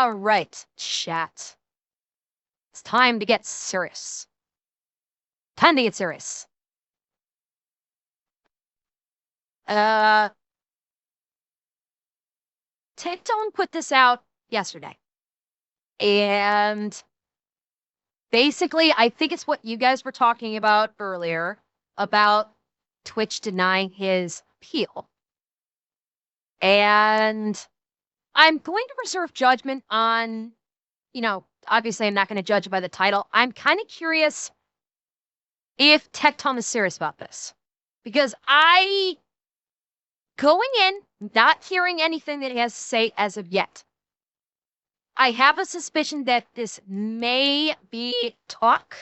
All right, chat. It's time to get serious. Time to get serious. Tectone put this out yesterday. And basically, I think it's what you guys were talking about earlier about Twitch denying his appeal. And I'm going to reserve judgment on, obviously I'm not going to judge by the title. I'm kind of curious if Tectone is serious about this. Because going in, not hearing anything that he has to say as of yet, I have a suspicion that this may be talk.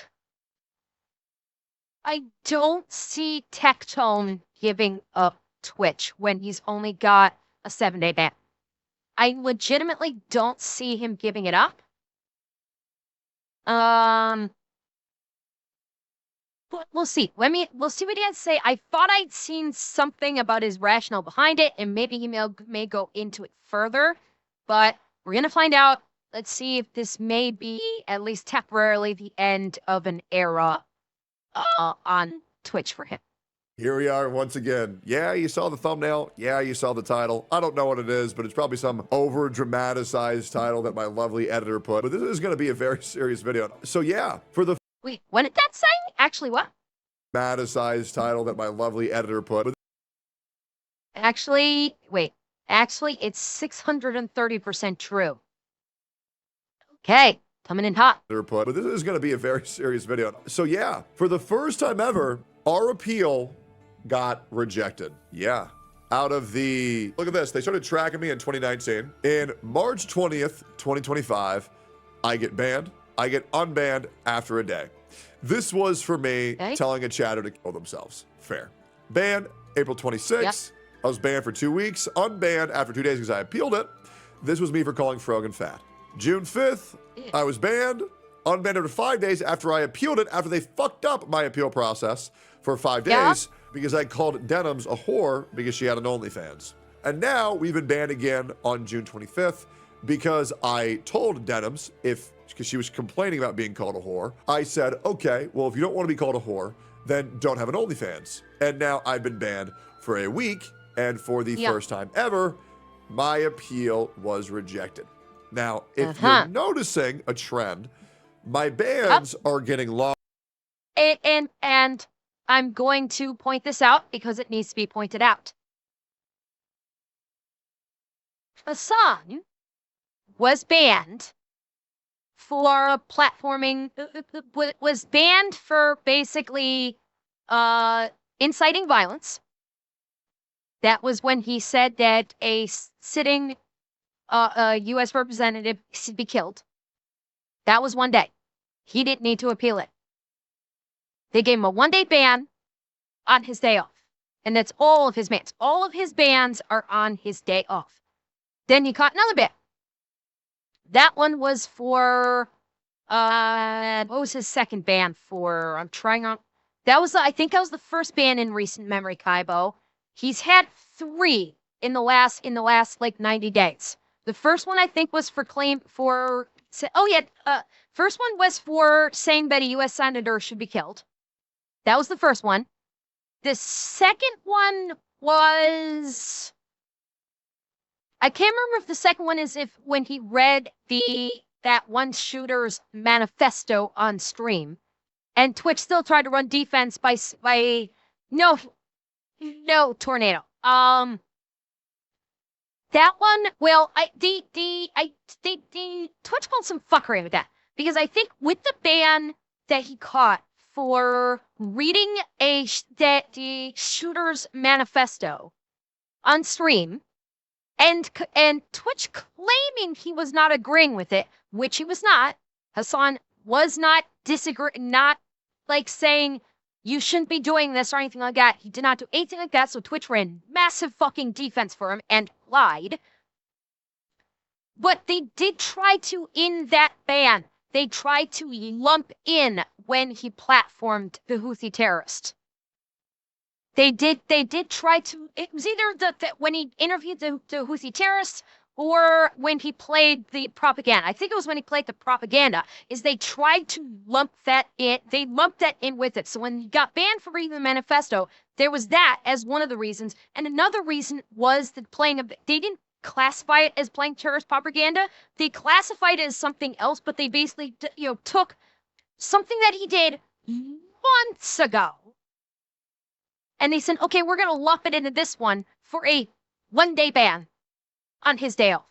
I don't see Tectone giving up Twitch when he's only got a 7-day ban. I legitimately don't see him giving it up. But we'll see. We'll see what he has to say. I thought I'd seen something about his rationale behind it, and maybe he may go into it further. But we're gonna find out. Let's see if this may be, at least temporarily, the end of an era on Twitch for him. Here we are once again. Yeah, you saw the thumbnail. Yeah, you saw the title. I don't know what it is, but it's probably some over-dramatized title that my lovely editor put. But this is going to be a very serious video. So yeah, for the... Wait, what did that say? Actually, what? Dramatized title that my lovely editor put. Actually, wait. Actually, it's 630% true. Okay, coming in hot. But this is going to be a very serious video. So yeah, for the first time ever, our appeal got rejected. Yeah. Out of the... Look at this. They started tracking me in 2019. In March 20th, 2025, I get banned. I get unbanned after a day. This was for me telling a chatter to kill themselves. Fair. Banned April 26th. Yep. I was banned for 2 weeks. Unbanned after 2 days because I appealed it. This was me for calling Frogan fat. June 5th, I was banned. Unbanned after 5 days after I appealed it, after they fucked up my appeal process for 5 days because I called Denims a whore because she had an OnlyFans. And now we've been banned again on June 25th because I told Denims, because she was complaining about being called a whore, I said, okay, well, if you don't want to be called a whore, then don't have an OnlyFans. And now I've been banned for a week, and for the first time ever, my appeal was rejected. Now, if you're noticing a trend, my bans are getting long. And I'm going to point this out because it needs to be pointed out. Hasan was banned for platforming, was banned for basically inciting violence. That was when he said that a sitting U.S. representative should be killed. That was 1 day. He didn't need to appeal it. They gave him a 1-day ban on his day off. And that's all of his bans. All of his bans are on his day off. Then he caught another ban. That one was for, what was his second ban for? I'm trying on. I think that was the first ban in recent memory, Kaibo. He's had 3 in the last like 90 days. The first one I think was for first one was for saying that a U.S. senator should be killed. That was the first one. The second one was... I can't remember if the second one is when he read that one shooter's manifesto on stream, and Twitch still tried to run defense by no tornado. That one, well, Twitch pulled some fuckery with that, because I think with the ban that he caught for reading the shooter's manifesto on stream, and Twitch claiming he was not agreeing with it, which he was not. Hasan was not not like saying you shouldn't be doing this or anything like that. He did not do anything like that, so Twitch ran massive fucking defense for him and lied. But they did try to, in that ban, they tried to lump in when he platformed the Houthi terrorist. They did try to, it was either when he interviewed the Houthi terrorists, or when he played the propaganda. I think it was when he played the propaganda, is they tried to lump that in. They lumped that in with it. So when he got banned for reading the manifesto, there was that as one of the reasons. And another reason was that they didn't classify it as playing terrorist propaganda. They classified it as something else, but they basically, took something that he did months ago. And they said, okay, we're going to lump it into this one for a 1-day ban on his day off.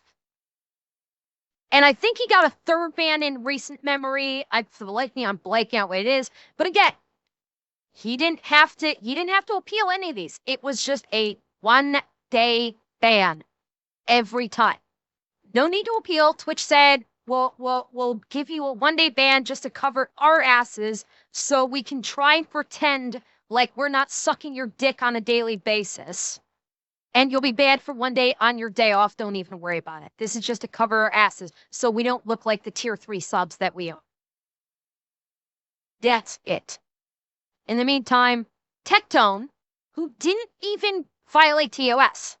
And I think he got a third ban in recent memory. For the life of me, I'm blanking out what it is. But again, he didn't have to appeal any of these. It was just a 1-day ban every time. No need to appeal. Twitch said, we'll give you a 1-day ban just to cover our asses so we can try and pretend like we're not sucking your dick on a daily basis. And you'll be banned for 1 day on your day off. Don't even worry about it. This is just to cover our asses so we don't look like the tier 3 subs that we own. That's it. In the meantime, Tectone, who didn't even violate TOS.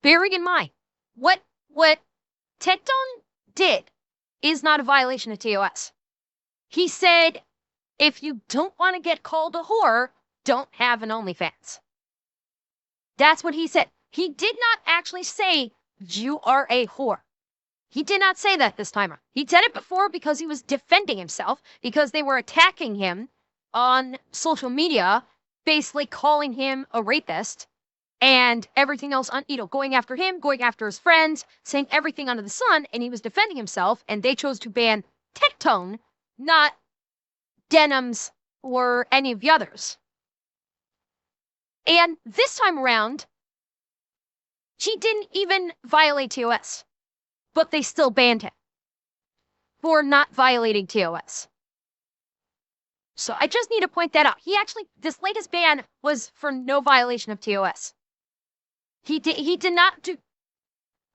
Bearing in mind, what Tectone did is not a violation of TOS. He said, if you don't want to get called a whore, don't have an OnlyFans. That's what he said. He did not actually say, you are a whore. He did not say that this time around. He said it before because he was defending himself, because they were attacking him on social media, basically calling him a rapist and everything else, going after him, going after his friends, saying everything under the sun, and he was defending himself, and they chose to ban Tectone, not Denims or any of the others. And this time around, he didn't even violate TOS, but they still banned him for not violating TOS. So I just need to point that out. This latest ban was for no violation of TOS. He did not do,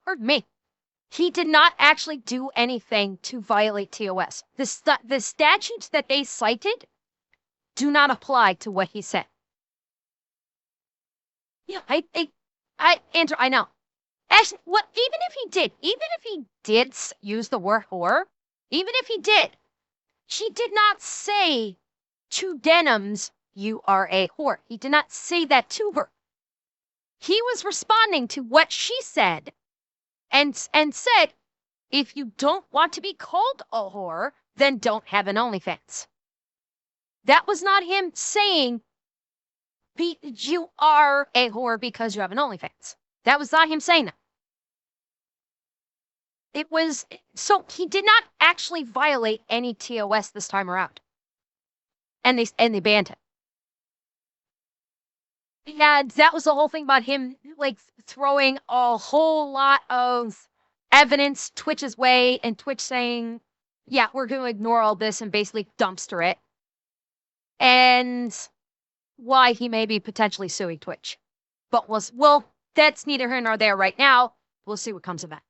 pardon me, he did not actually do anything to violate TOS. The statutes that they cited do not apply to what he said. Yeah, Andrew, I know. Actually, even if he did use the word whore, even if he did, she did not say to Denims, you are a whore. He did not say that to her. He was responding to what she said and said, if you don't want to be called a whore, then don't have an OnlyFans. That was not him saying, you are a whore because you have an OnlyFans. That was not him saying that. So he did not actually violate any TOS this time around. And they banned him. And that was the whole thing about him, throwing a whole lot of evidence Twitch's way, and Twitch saying, yeah, we're going to ignore all this and basically dumpster it. And why he may be potentially suing Twitch. But that's neither here nor there right now. We'll see what comes of that.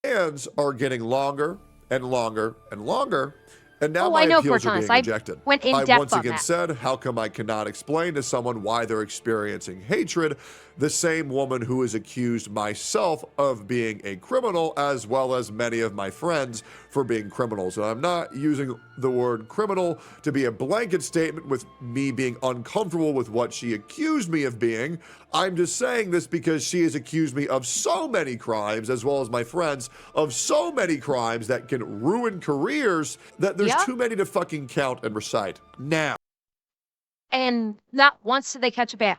Hands are getting longer and longer and longer, and now I my know, appeals are being Cortana. rejected. Went in I depth once on again that. said, how come I cannot explain to someone why they're experiencing hatred? The same woman who has accused myself of being a criminal, as well as many of my friends for being criminals. And I'm not using the word criminal to be a blanket statement with me being uncomfortable with what she accused me of being. I'm just saying this because she has accused me of so many crimes, as well as my friends, of so many crimes that can ruin careers that there's too many to fucking count and recite. Now. And not once did they catch a ban.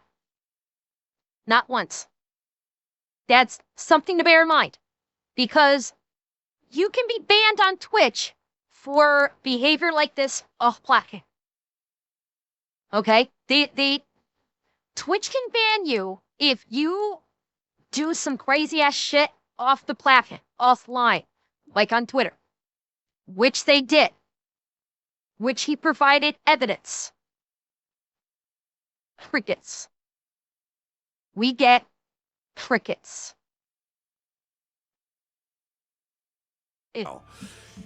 Not once. That's something to bear in mind. Because you can be banned on Twitch for behavior like this off platform. Okay? Twitch can ban you if you do some crazy ass shit off the platform, offline, like on Twitter. Which they did. Which he provided evidence. Crickets. We get crickets.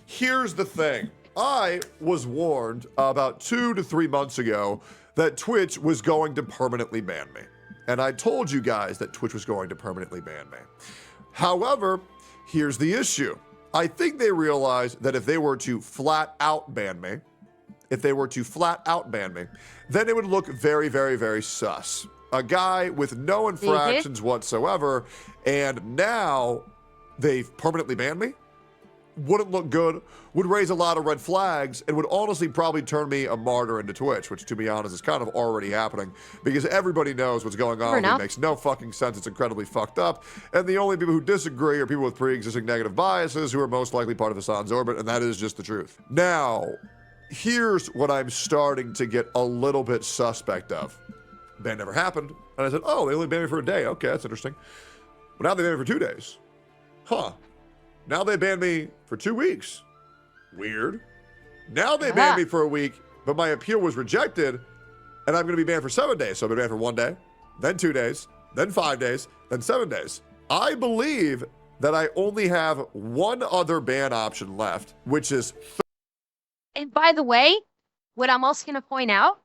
Here's the thing. I was warned about 2 to 3 months ago that Twitch was going to permanently ban me. And I told you guys that Twitch was going to permanently ban me. However, here's the issue. I think they realized that if they were to flat out ban me, then it would look very, very, very sus. A guy with no infractions whatsoever, and now they've permanently banned me? Wouldn't look good, would raise a lot of red flags, and would honestly probably turn me a martyr into Twitch, which, to be honest, is kind of already happening because everybody knows what's going on. It makes no fucking sense. It's incredibly fucked up. And the only people who disagree are people with pre-existing negative biases who are most likely part of Hasan's orbit, and that is just the truth. Now, here's what I'm starting to get a little bit suspect of. Ban never happened. And I said, oh, they only banned me for a day. Okay, that's interesting. But now they banned me for 2 days. Huh. Now they banned me for 2 weeks. Weird. Now they banned me for a week, but my appeal was rejected, and I'm going to be banned for 7 days. So I've been banned for 1 day, then 2 days, then 5 days, then 7 days. I believe that I only have one other ban option left, which is... And by the way, what I'm also going to point out,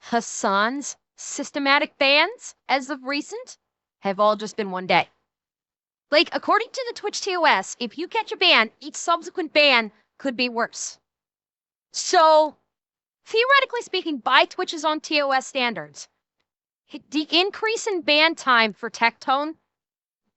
Hasan's systematic bans, as of recent, have all just been 1 day. Like, according to the Twitch TOS, if you catch a ban, each subsequent ban could be worse. So, theoretically speaking, by Twitch's own TOS standards, the increase in ban time for Tectone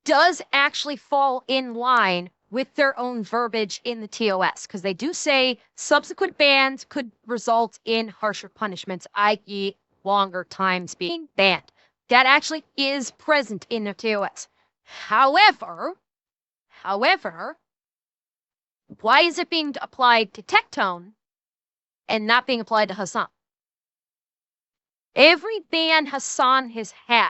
does actually fall in line with their own verbiage in the TOS, because they do say subsequent bans could result in harsher punishments, i.e. longer times being banned. That actually is present in the TOS. However, why is it being applied to Tectone and not being applied to Hasan? Every ban Hasan has had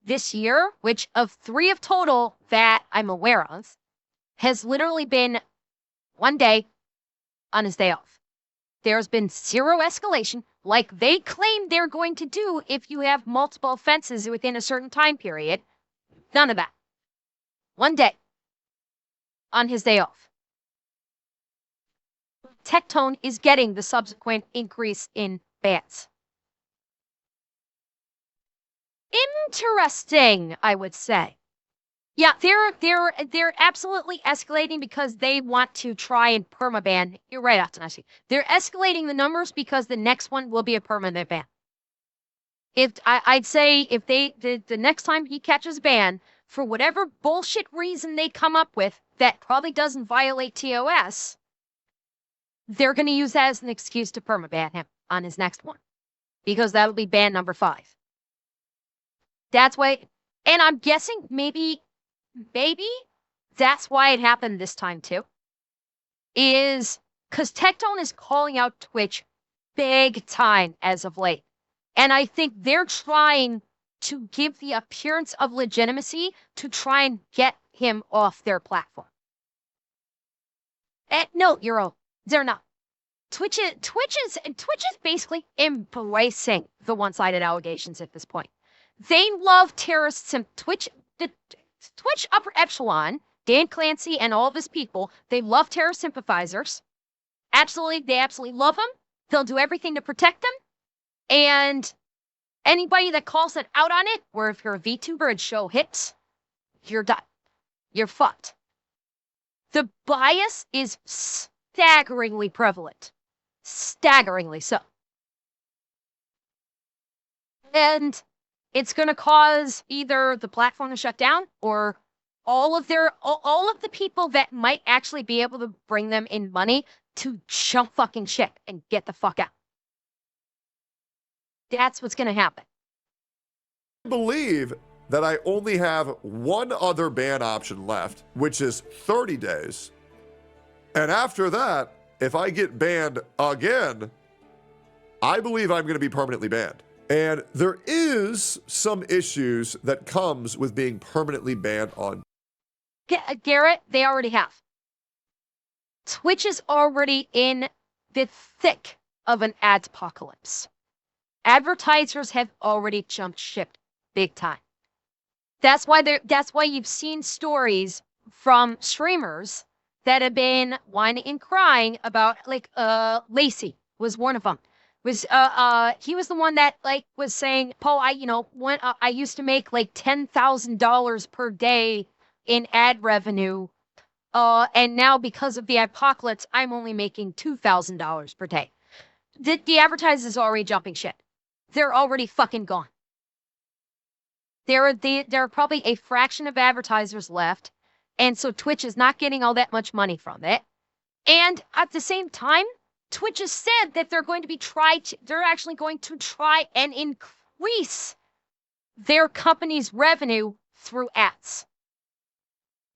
this year, which of 3 of total that I'm aware of, has literally been 1 day on his day off. There's been 0 escalation, like they claim they're going to do if you have multiple offenses within a certain time period. None of that. 1 day on his day off. Tectone is getting the subsequent increase in bans. Interesting, I would say. Yeah, they're absolutely escalating because they want to try and permaban. You're right, Atanasi. They're escalating the numbers because the next one will be a permanent ban. I'd say if the next time he catches a ban, for whatever bullshit reason they come up with that probably doesn't violate TOS, they're going to use that as an excuse to permaban him on his next one. Because that'll be ban number 5. That's why, and I'm guessing maybe that's why it happened this time too. Is because Tectone is calling out Twitch big time as of late. And I think they're trying to give the appearance of legitimacy to try and get him off their platform. No, Euro, they're not. Twitch is basically embracing the one-sided allegations at this point. They love terrorists and Twitch upper echelon, Dan Clancy and all of his people, they love terrorist sympathizers. They absolutely love them. They'll do everything to protect them. And anybody that calls it out on it, or if you're a VTuber and show hits, you're done. You're fucked. The bias is staggeringly prevalent. Staggeringly so. And it's going to cause either the platform to shut down or all of the people that might actually be able to bring them in money to jump fucking ship and get the fuck out. That's what's going to happen. I believe that I only have one other ban option left, which is 30 days. And after that, if I get banned again, I believe I'm going to be permanently banned. And there is some issues that comes with being permanently banned on. Garrett, they already have. Twitch is already in the thick of an ad apocalypse. Advertisers have already jumped ship big time. That's why you've seen stories from streamers that have been whining and crying about, like, Lacey was one of them. He was the one that like was saying, Paul, when I used to make like $10,000 per day in ad revenue, and now because of the apocalypse, I'm only making $2,000 per day. The advertisers are already jumping shit. They're already fucking gone. There are probably a fraction of advertisers left, and so Twitch is not getting all that much money from it. And at the same time, Twitch has said that they're actually going to try and increase their company's revenue through ads.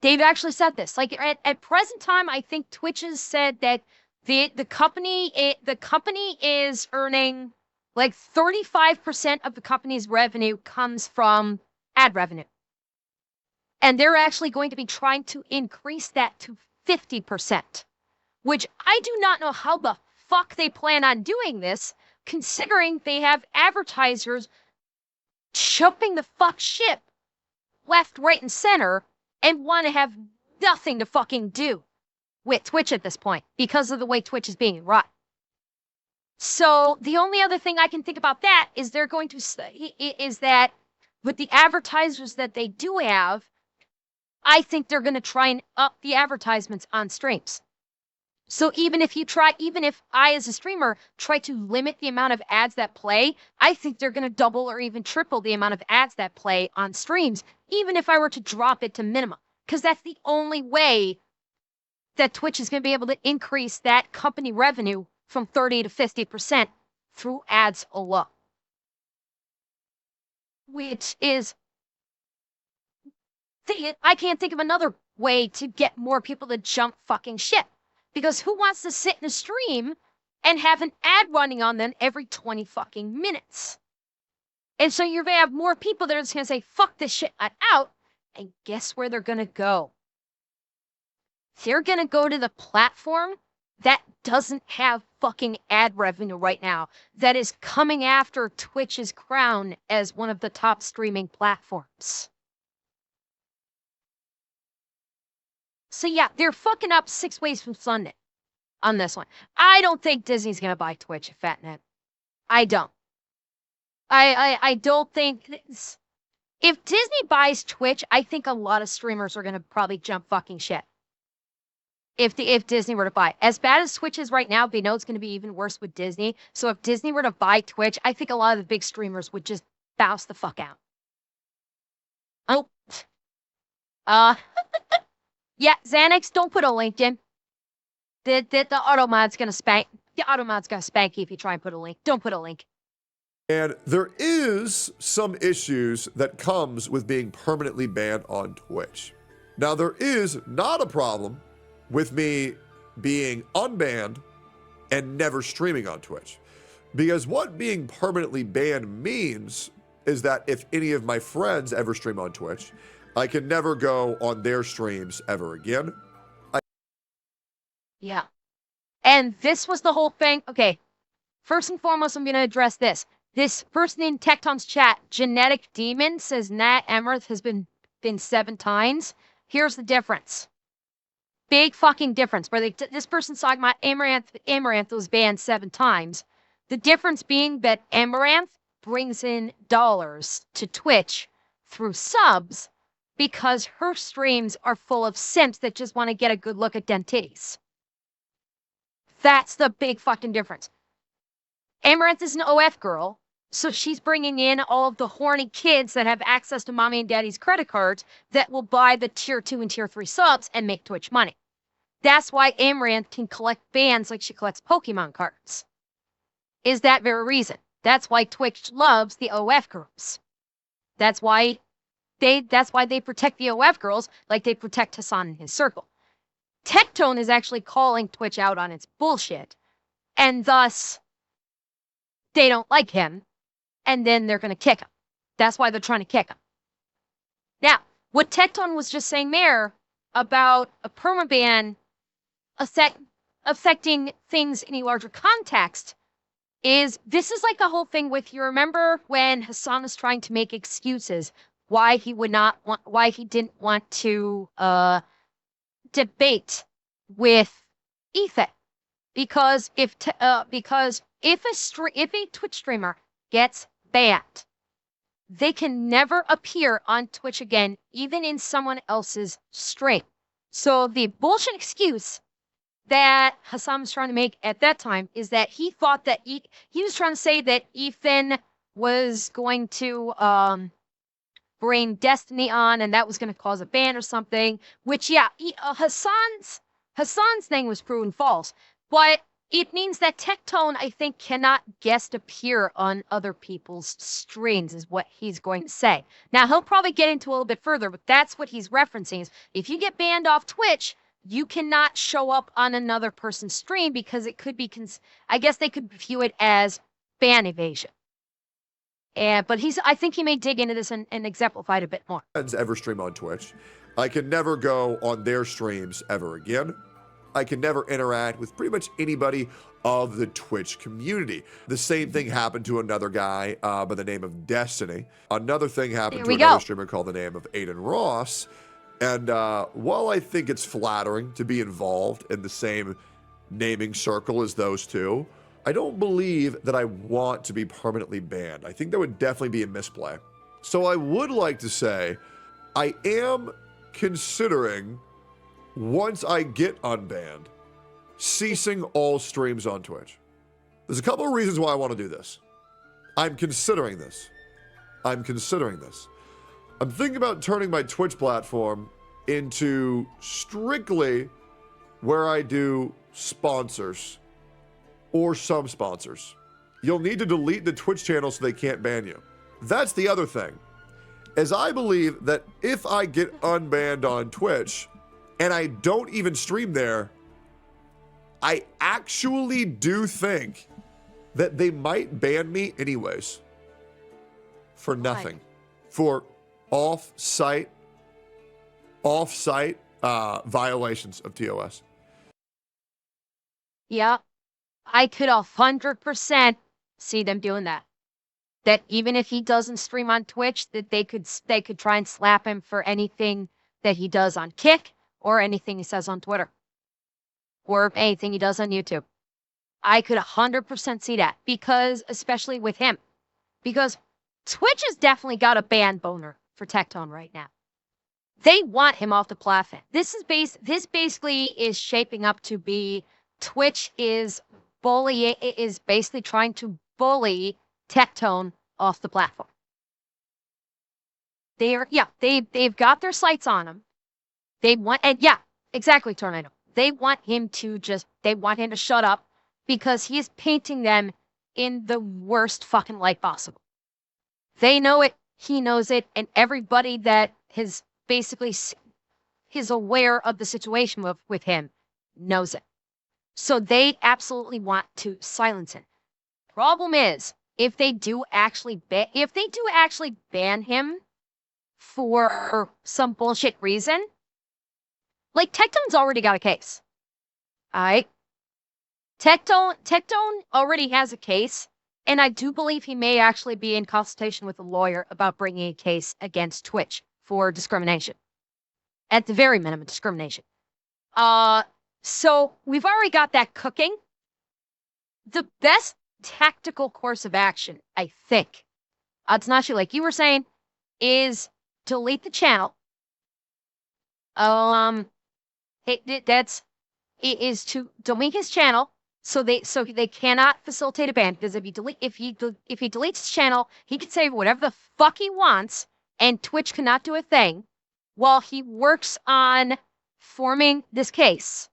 They've actually said this. Like at present time, I think Twitch has said that the company is earning like 35% of the company's revenue comes from ad revenue. And they're actually going to be trying to increase that to 50%, which I do not know how the fuck they plan on doing this, considering they have advertisers jumping the fuck ship left, right, and center and want to have nothing to fucking do with Twitch at this point because of the way Twitch is being run. So the only other thing I can think about that is is that with the advertisers that they do have, I think they're going to try and up the advertisements on streams. So even if I as a streamer try to limit the amount of ads that play, I think they're going to double or even triple the amount of ads that play on streams, even if I were to drop it to minimum, because that's the only way that Twitch is going to be able to increase that company revenue from 30 to 50% through ads alone. Which is, I can't think of another way to get more people to jump fucking ship. Because who wants to sit in a stream and have an ad running on them every 20 fucking minutes? And so you're going to have more people that are just going to say, fuck this shit, I'm out. And guess where they're going to go? They're going to go to the platform that doesn't have fucking ad revenue right now, that is coming after Twitch's crown as one of the top streaming platforms. So yeah, they're fucking up 6 ways from Sunday on this one. I don't think Disney's gonna buy Twitch, Fatnet. I don't. I don't think this. If Disney buys Twitch, I think a lot of streamers are gonna probably jump fucking shit. If Disney were to buy, as bad as Twitch is right now, they know it's gonna be even worse with Disney. So if Disney were to buy Twitch, I think a lot of the big streamers would just bounce the fuck out. Oh, yeah, Xanax, don't put a link in. The automod's gonna spank. The automod's gonna spank you if you try and put a link. Don't put a link. And there is some issues that comes with being permanently banned on Twitch. Now, there is not a problem with me being unbanned and never streaming on Twitch. Because what being permanently banned means is that if any of my friends ever stream on Twitch, I can never go on their streams ever again. Yeah. And this was the whole thing. Okay. First and foremost, I'm going to address this. This person in Tectone's chat, Genetic Demon, says Nat Emerth has been 7 times. Here's the difference. Big fucking difference. Where this person's talking about Amaranth was banned 7 times. The difference being that Amaranth brings in dollars to Twitch through subs, because her streams are full of simps that just want to get a good look at den titties. That's the big fucking difference. Amaranth is an OF girl, so she's bringing in all of the horny kids that have access to mommy and daddy's credit cards that will buy the tier 2 and tier 3 subs and make Twitch money. That's why Amaranth can collect bans like she collects Pokemon cards. Is that very reason. That's why Twitch loves the OF girls. That's why they protect the OF girls like they protect Hasan and his circle. Tectone is actually calling Twitch out on its bullshit, and thus they don't like him, and then they're going to kick him. That's why they're trying to kick him. Now, what Tectone was just saying there about a permaban affecting things in a larger context is this is like the whole thing with, you remember when Hasan was trying to make excuses why he didn't want to debate with Ethan, because if a Twitch streamer gets banned, they can never appear on Twitch again, even in someone else's stream. So the bullshit excuse that Hasan was trying to make at that time is that he thought that he was trying to say that Ethan was going to bring Destiny on, and that was going to cause a ban or something. Which, yeah, Hasan's thing was proven false, but it means that Tectone, I think, cannot guest appear on other people's streams, is what he's going to say. Now, he'll probably get into a little bit further, but that's what he's referencing. Is if you get banned off Twitch, you cannot show up on another person's stream because it could be, I guess they could view it as ban evasion. But I think he may dig into this and exemplify it a bit more. Ever stream on Twitch. I can never go on their streams ever again. I can never interact with pretty much anybody of the Twitch community. The same thing happened to another guy by the name of Destiny. Another thing happened to another streamer called the name of Aiden Ross. And while I think it's flattering to be involved in the same naming circle as those two, I don't believe that I want to be permanently banned. I think that would definitely be a misplay. So I would like to say I am considering, once I get unbanned, ceasing all streams on Twitch. There's a couple of reasons why I want to do this. I'm considering this. I'm thinking about turning my Twitch platform into strictly where I do sponsors or some sponsors. You'll need to delete the Twitch channel so they can't ban you. That's the other thing, is I believe that if I get unbanned on Twitch and I don't even stream there, I actually do think that they might ban me anyways. For nothing. For off-site violations of TOS. Yeah, I could 100% see them doing that. That even if he doesn't stream on Twitch, that they could try and slap him for anything that he does on Kick or anything he says on Twitter or anything he does on YouTube. I could 100% see that, because especially with him, because Twitch has definitely got a ban boner for Tectone right now. They want him off the platform. This basically is shaping up to be Twitch is basically trying to bully Tectone off the platform. They've got their sights on him. Exactly, Tornado. They want him to shut up because he is painting them in the worst fucking light possible. They know it, he knows it, and everybody that is aware of the situation with him knows it. So they absolutely want to silence him. Problem is, if they do actually ban him for some bullshit reason, like Tectone's already got a case. Alright? Tectone already has a case, and I do believe he may actually be in consultation with a lawyer about bringing a case against Twitch for discrimination. At the very minimum, discrimination. So we've already got that cooking. The best tactical course of action, I think, Atsunashi, like you were saying, is delete the channel. Is to delete his channel so they cannot facilitate a ban, because if he deletes his channel, he can say whatever the fuck he wants, and Twitch cannot do a thing while he works on forming this case.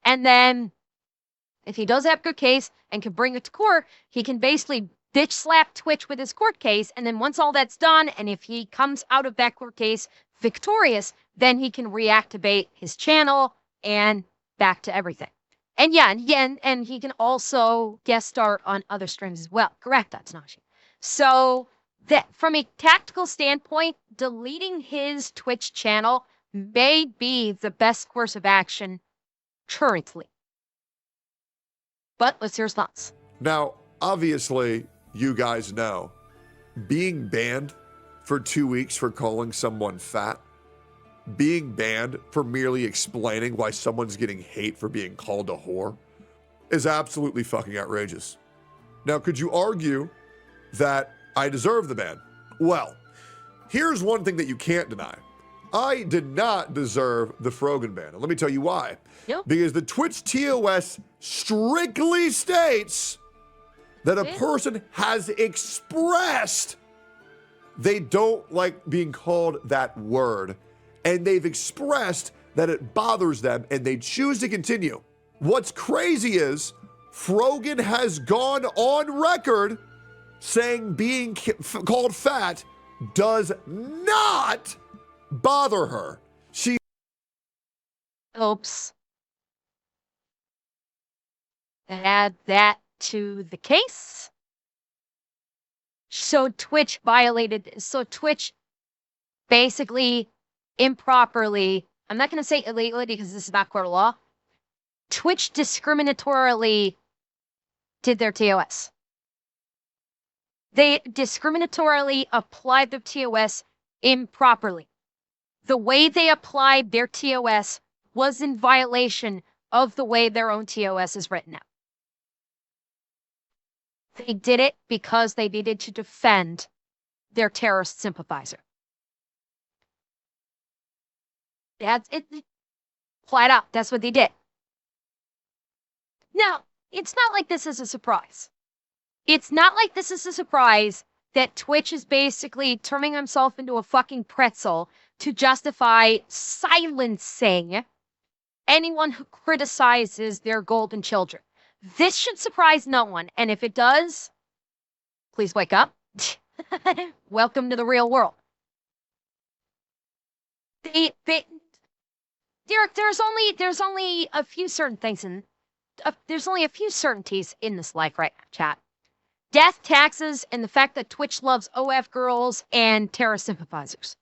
And then, if he does have a good case and can bring it to court, he can basically bitch slap Twitch with his court case. And then once all that's done, and if he comes out of that court case victorious, then he can reactivate his channel and back to everything. And and he can also guest star on other streams as well. Correct, Atsunashi. So that from a tactical standpoint, deleting his Twitch channel may be the best course of action currently. But let's hear his thoughts. Now, obviously, you guys know, being banned for 2 weeks for calling someone fat, being banned for merely explaining why someone's getting hate for being called a whore, is absolutely fucking outrageous. Now, could you argue that I deserve the ban? Well, here's one thing that you can't deny. I did not deserve the Frogan ban. And let me tell you why. Yep. Because the Twitch TOS strictly states that a person has expressed they don't like being called that word, and they've expressed that it bothers them, and they choose to continue. What's crazy is Frogan has gone on record saying being called fat does not bother her. She Oops. Add that to the case. So Twitch basically improperly, I'm not going to say illegally because this is not court of law, Twitch discriminatorily did their TOS. They discriminatorily applied their TOS improperly. The way they applied their TOS was in violation of the way their own TOS is written out. They did it because they needed to defend their terrorist sympathizer. That's it. Flat out, that's what they did. Now, it's not like this is a surprise. It's not like this is a surprise that Twitch is basically turning himself into a fucking pretzel to justify silencing anyone who criticizes their golden children. This should surprise no one, and if it does, please wake up. Welcome to the real world. There's only a few certain things there's only a few certainties in this life right now, chat. Death, taxes, and the fact that Twitch loves OF girls and terrorist sympathizers.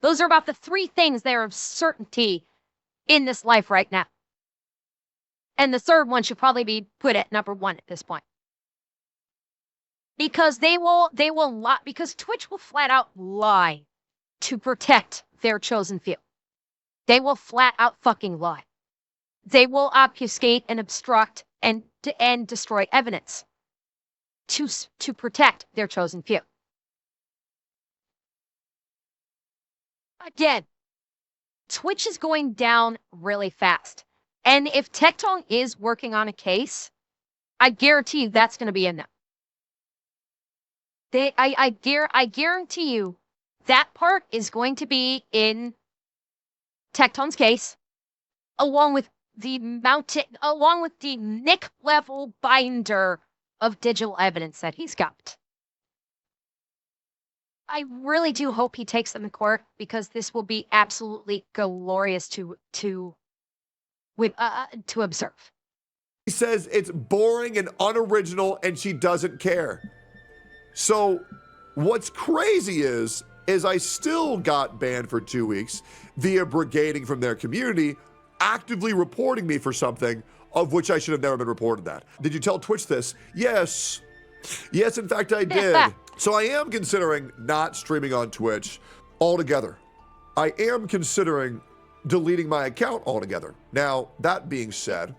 Those are about the three things that are of certainty in this life right now. And the third one should probably be put at number 1 at this point. Because because Twitch will flat out lie to protect their chosen few. They will flat out fucking lie. They will obfuscate and obstruct and destroy evidence to protect their chosen few. Again, Twitch is going down really fast. And if Tectone is working on a case, I guarantee you that's going to be in them. I guarantee you that part is going to be in Tectone's case, along with the Nick level binder of digital evidence that he's got. I really do hope he takes them to court because this will be absolutely glorious to observe. He says it's boring and unoriginal and she doesn't care. So what's crazy is I still got banned for 2 weeks via brigading from their community, actively reporting me for something of which I should have never been reported that. Did you tell Twitch this? Yes. Yes, in fact, I did. So I am considering not streaming on Twitch altogether. I am considering deleting my account altogether. Now, that being said,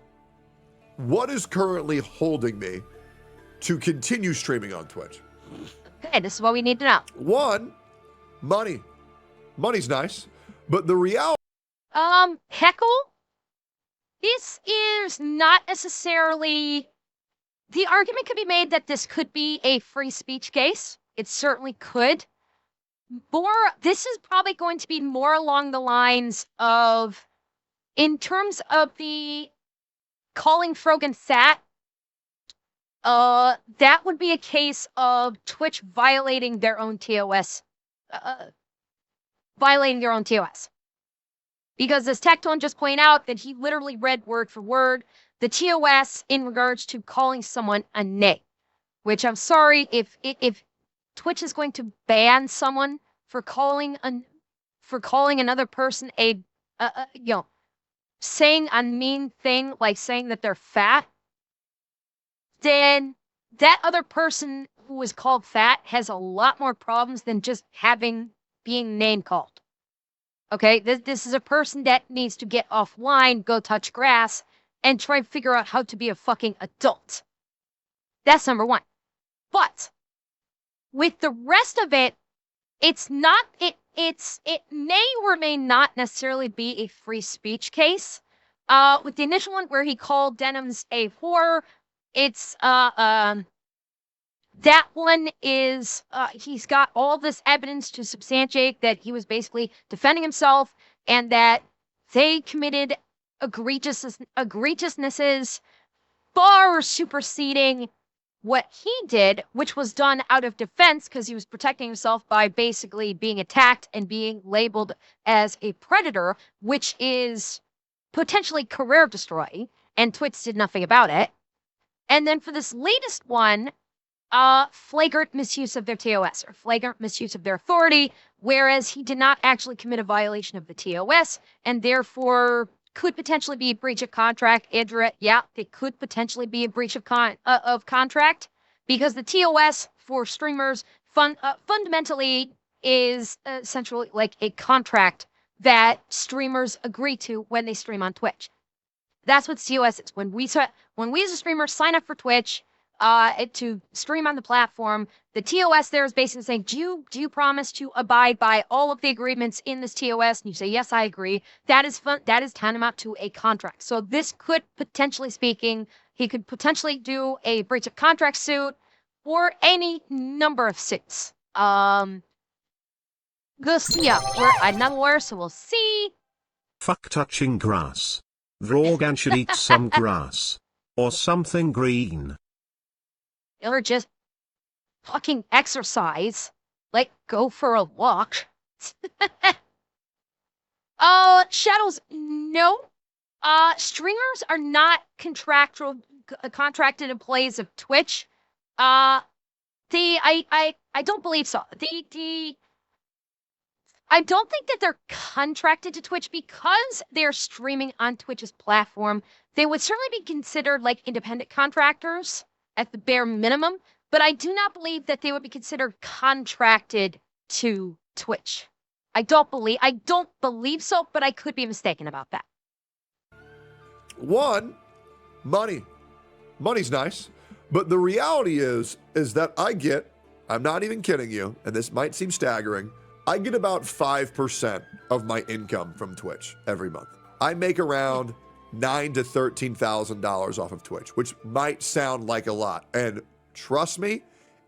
what is currently holding me to continue streaming on Twitch? Okay, this is what we need to know. 1, money. Money's nice, but the reality... Heckle? This is not necessarily... The argument could be made that this could be a free speech case. It certainly could. This is probably going to be more along the lines of, in terms of the calling Frogan fat, that would be a case of Twitch violating their own TOS. Because as Tectone just pointed out, that he literally read word for word the TOS in regards to calling someone a nay, which I'm sorry, if Twitch is going to ban someone for calling another person saying a mean thing like saying that they're fat, then that other person who was called fat has a lot more problems than just being name called. Okay, this is a person that needs to get offline, go touch grass, and try and figure out how to be a fucking adult. That's number 1. But with the rest of it, it's not, it may or may not necessarily be a free speech case. With the initial one where he called Denims a whore, it's, that one is, he's got all this evidence to substantiate that he was basically defending himself and that they committed egregiousnesses far superseding what he did, which was done out of defense because he was protecting himself by basically being attacked and being labeled as a predator, which is potentially career destroying, and Twitch did nothing about it. And then for this latest one, flagrant misuse of their TOS, or flagrant misuse of their authority, whereas he did not actually commit a violation of the TOS, and therefore could potentially be a breach of contract. Andrea, yeah, it could potentially be a breach of contract, because the TOS for streamers fundamentally is essentially like a contract that streamers agree to when they stream on Twitch. That's what TOS is. When we as a streamer sign up for Twitch to stream on the platform, the TOS there is basically saying, do you promise to abide by all of the agreements in this TOS? And you say, yes, I agree. That is tantamount to a contract. So this could potentially speaking, he could potentially do a breach of contract suit or any number of suits. We'll see. Yeah, I'm not aware, so we'll see. Fuck touching grass. The organ should eat some grass. Or something green. Or just fucking exercise. Like, go for a walk. Shadows, no. Streamers are not contracted employees of Twitch. I don't believe so. I don't think that they're contracted to Twitch because they're streaming on Twitch's platform. They would certainly be considered like independent contractors at the bare minimum, but I do not believe that they would be considered contracted to Twitch. I don't believe so, but I could be mistaken about that. One, money. Money's nice, but the reality is that I'm not even kidding you, and this might seem staggering, I get about 5% of my income from Twitch every month. I make around $9,000 to $13,000 off of Twitch, which might sound like a lot. And trust me,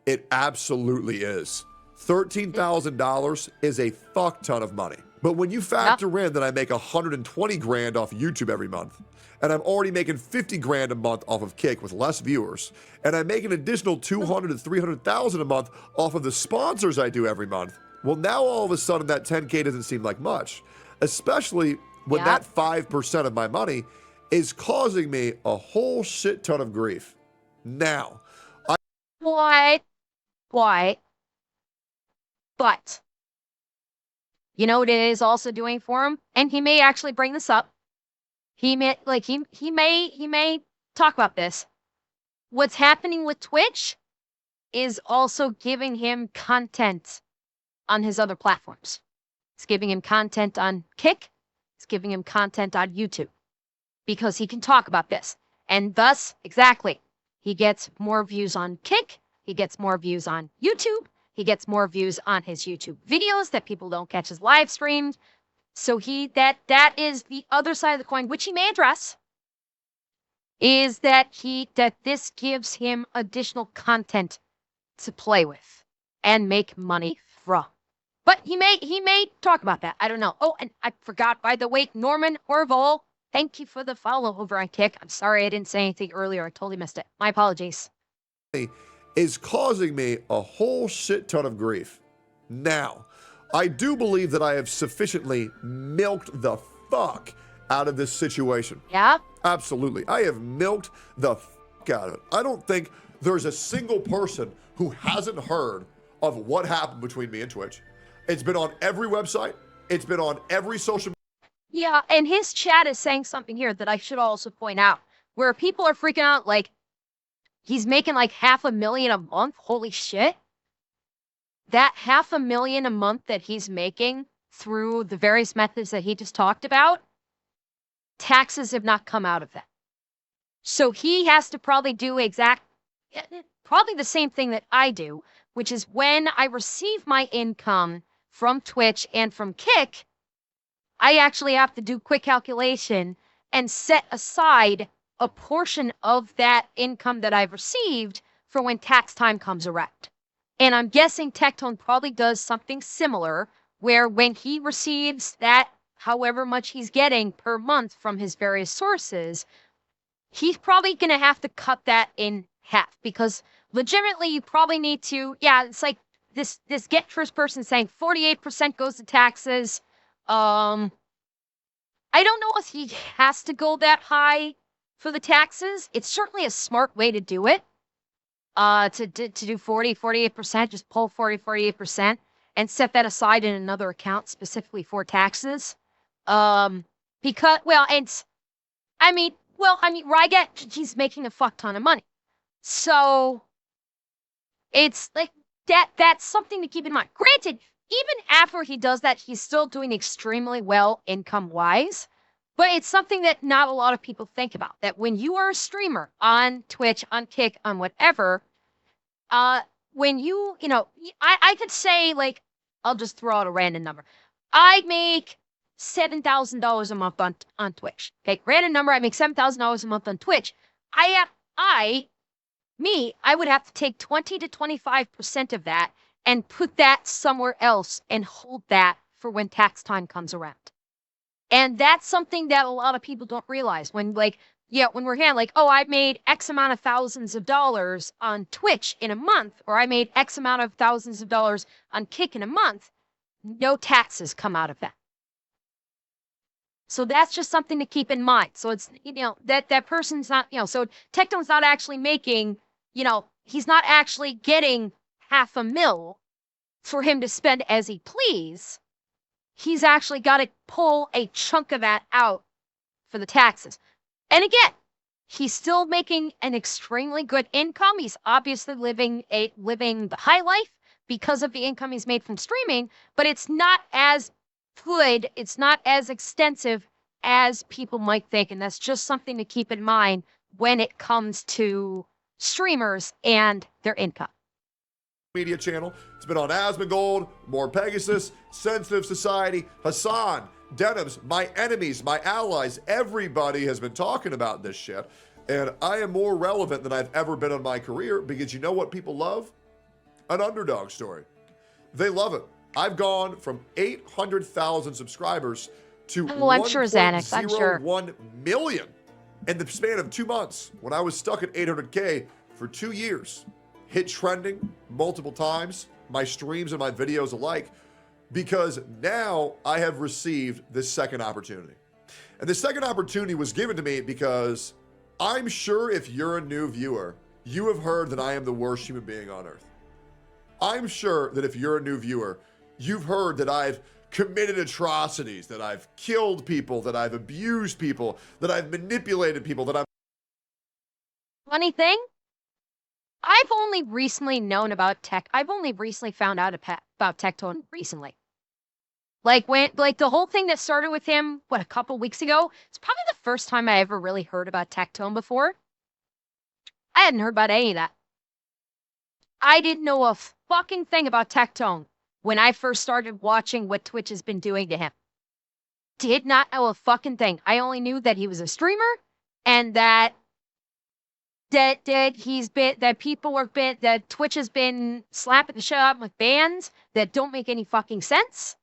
it absolutely is. $13,000 is a fuck ton of money. But when you factor in that I make 120 grand off YouTube every month, and I'm already making 50 grand a month off of Kick with less viewers, and I make an additional 200 to 300,000 a month off of the sponsors I do every month, well, now all of a sudden that 10K doesn't seem like much, especially when that 5% of my money is causing me a whole shit ton of grief. Now, What? But you know what it is also doing for him? And he may actually bring this up. He may talk about this. What's happening with Twitch is also giving him content on his other platforms. It's giving him content on Kick. It's giving him content on YouTube because he can talk about this. And thus, exactly, he gets more views on Kick. He gets more views on YouTube. He gets more views on his YouTube videos that people don't catch his live streams. So that is the other side of the coin, which he may address, is that this gives him additional content to play with and make money from. But he may talk about that. I don't know. Oh, and I forgot, by the way, Norman Orville, thank you for the follow over on Kick. I'm sorry I didn't say anything earlier. I totally missed it. My apologies. Is causing me a whole shit ton of grief. Now, I do believe that I have sufficiently milked the fuck out of this situation. Yeah? Absolutely. I have milked the fuck out of it. I don't think there's a single person who hasn't heard of what happened between me and Twitch. It's been on every website. It's been on every social. Yeah, and his chat is saying something here that I should also point out, where people are freaking out like, he's making like $500,000 a month. Holy shit. That $500,000 a month that he's making through the various methods that he just talked about, taxes have not come out of that. So he has to probably do probably the same thing that I do, which is when I receive my income from Twitch and from Kick, I actually have to do quick calculation and set aside a portion of that income that I've received for when tax time comes around. And I'm guessing Tectone probably does something similar, where when he receives that, however much he's getting per month from his various sources, he's probably going to have to cut that in half, because legitimately you probably need to, yeah, it's like this get first person saying 48% goes to taxes. I don't know if he has to go that high for the taxes. It's certainly a smart way to do it. To do 48%, just pull 48% and set that aside in another account specifically for taxes. Because, well, and I mean, Ryget, he's making a fuck ton of money. So it's like that's something to keep in mind. Granted, even after he does that, he's still doing extremely well income-wise. But it's something that not a lot of people think about. That when you are a streamer on Twitch, on Kick, on whatever, when I could say, like, I'll just throw out a random number. I make $7,000 a month on Twitch. Okay, random number. I make $7,000 a month on Twitch. I would have to take 20 to 25% of that and put that somewhere else and hold that for when tax time comes around. And that's something that a lot of people don't realize when, like, when we're hearing, like, oh, I made X amount of thousands of dollars on Twitch in a month, or I made X amount of thousands of dollars on Kick in a month, no taxes come out of that. So that's just something to keep in mind. So it's, that person's not, so Tectone's not actually making, he's not actually getting $500,000 for him to spend as he please. He's actually got to pull a chunk of that out for the taxes. And again, he's still making an extremely good income. He's obviously living the high life because of the income he's made from streaming, but it's not as good, it's not as extensive as people might think. And that's just something to keep in mind when it comes to streamers and their income. Media channel. It's been on Asmongold, More Pegasus, Sensitive Society, Hasan, Denims, my enemies, my allies, everybody has been talking about this shit. And I am more relevant than I've ever been in my career, because you know what people love? An underdog story. They love it. I've gone from 800,000 subscribers to I'm sure, Xanax, I'm sure. 1.01 million in the span of 2 months, when I was stuck at 800K for 2 years. Hit trending multiple times, my streams and my videos alike, because now I have received this second opportunity. And the second opportunity was given to me because I'm sure if you're a new viewer, you have heard that I am the worst human being on earth. I'm sure that if you're a new viewer, you've heard that I've committed atrocities, that I've killed people, that I've abused people, that I've manipulated people, that I'm... Funny thing, I've only recently known about I've only recently found out about Tectone recently. Like the whole thing that started with him, a couple weeks ago, it's probably the first time I ever really heard about Tectone before. I hadn't heard about any of that. I didn't know a fucking thing about Tectone when I first started watching what Twitch has been doing to him. Did not know a fucking thing. I only knew that he was a streamer and that Twitch has been slapping the shit out with bans that don't make any fucking sense.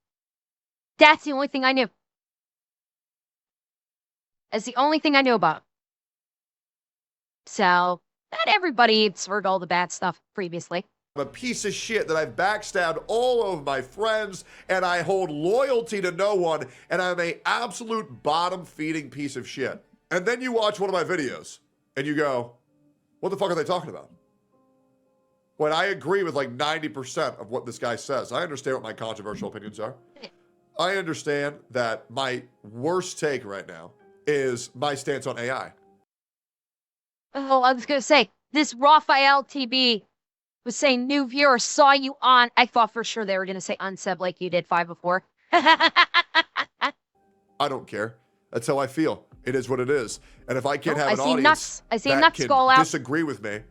That's the only thing I knew. That's the only thing I knew about. So, not everybody's heard all the bad stuff previously. I'm a piece of shit, that I've backstabbed all of my friends, and I hold loyalty to no one, and I'm an absolute bottom-feeding piece of shit. And then you watch one of my videos, and you go, what the fuck are they talking about? When I agree with like 90% of what this guy says. I understand what my controversial opinions are. I understand that my worst take right now is my stance on AI. Oh, I was going to say, this Raphael TB was saying new viewer saw you on. I thought for sure they were going to say unsub like you did 5 before. I don't care. That's how I feel. It is what it is. And if I can't have an audience I see a nut skull out. disagree with me,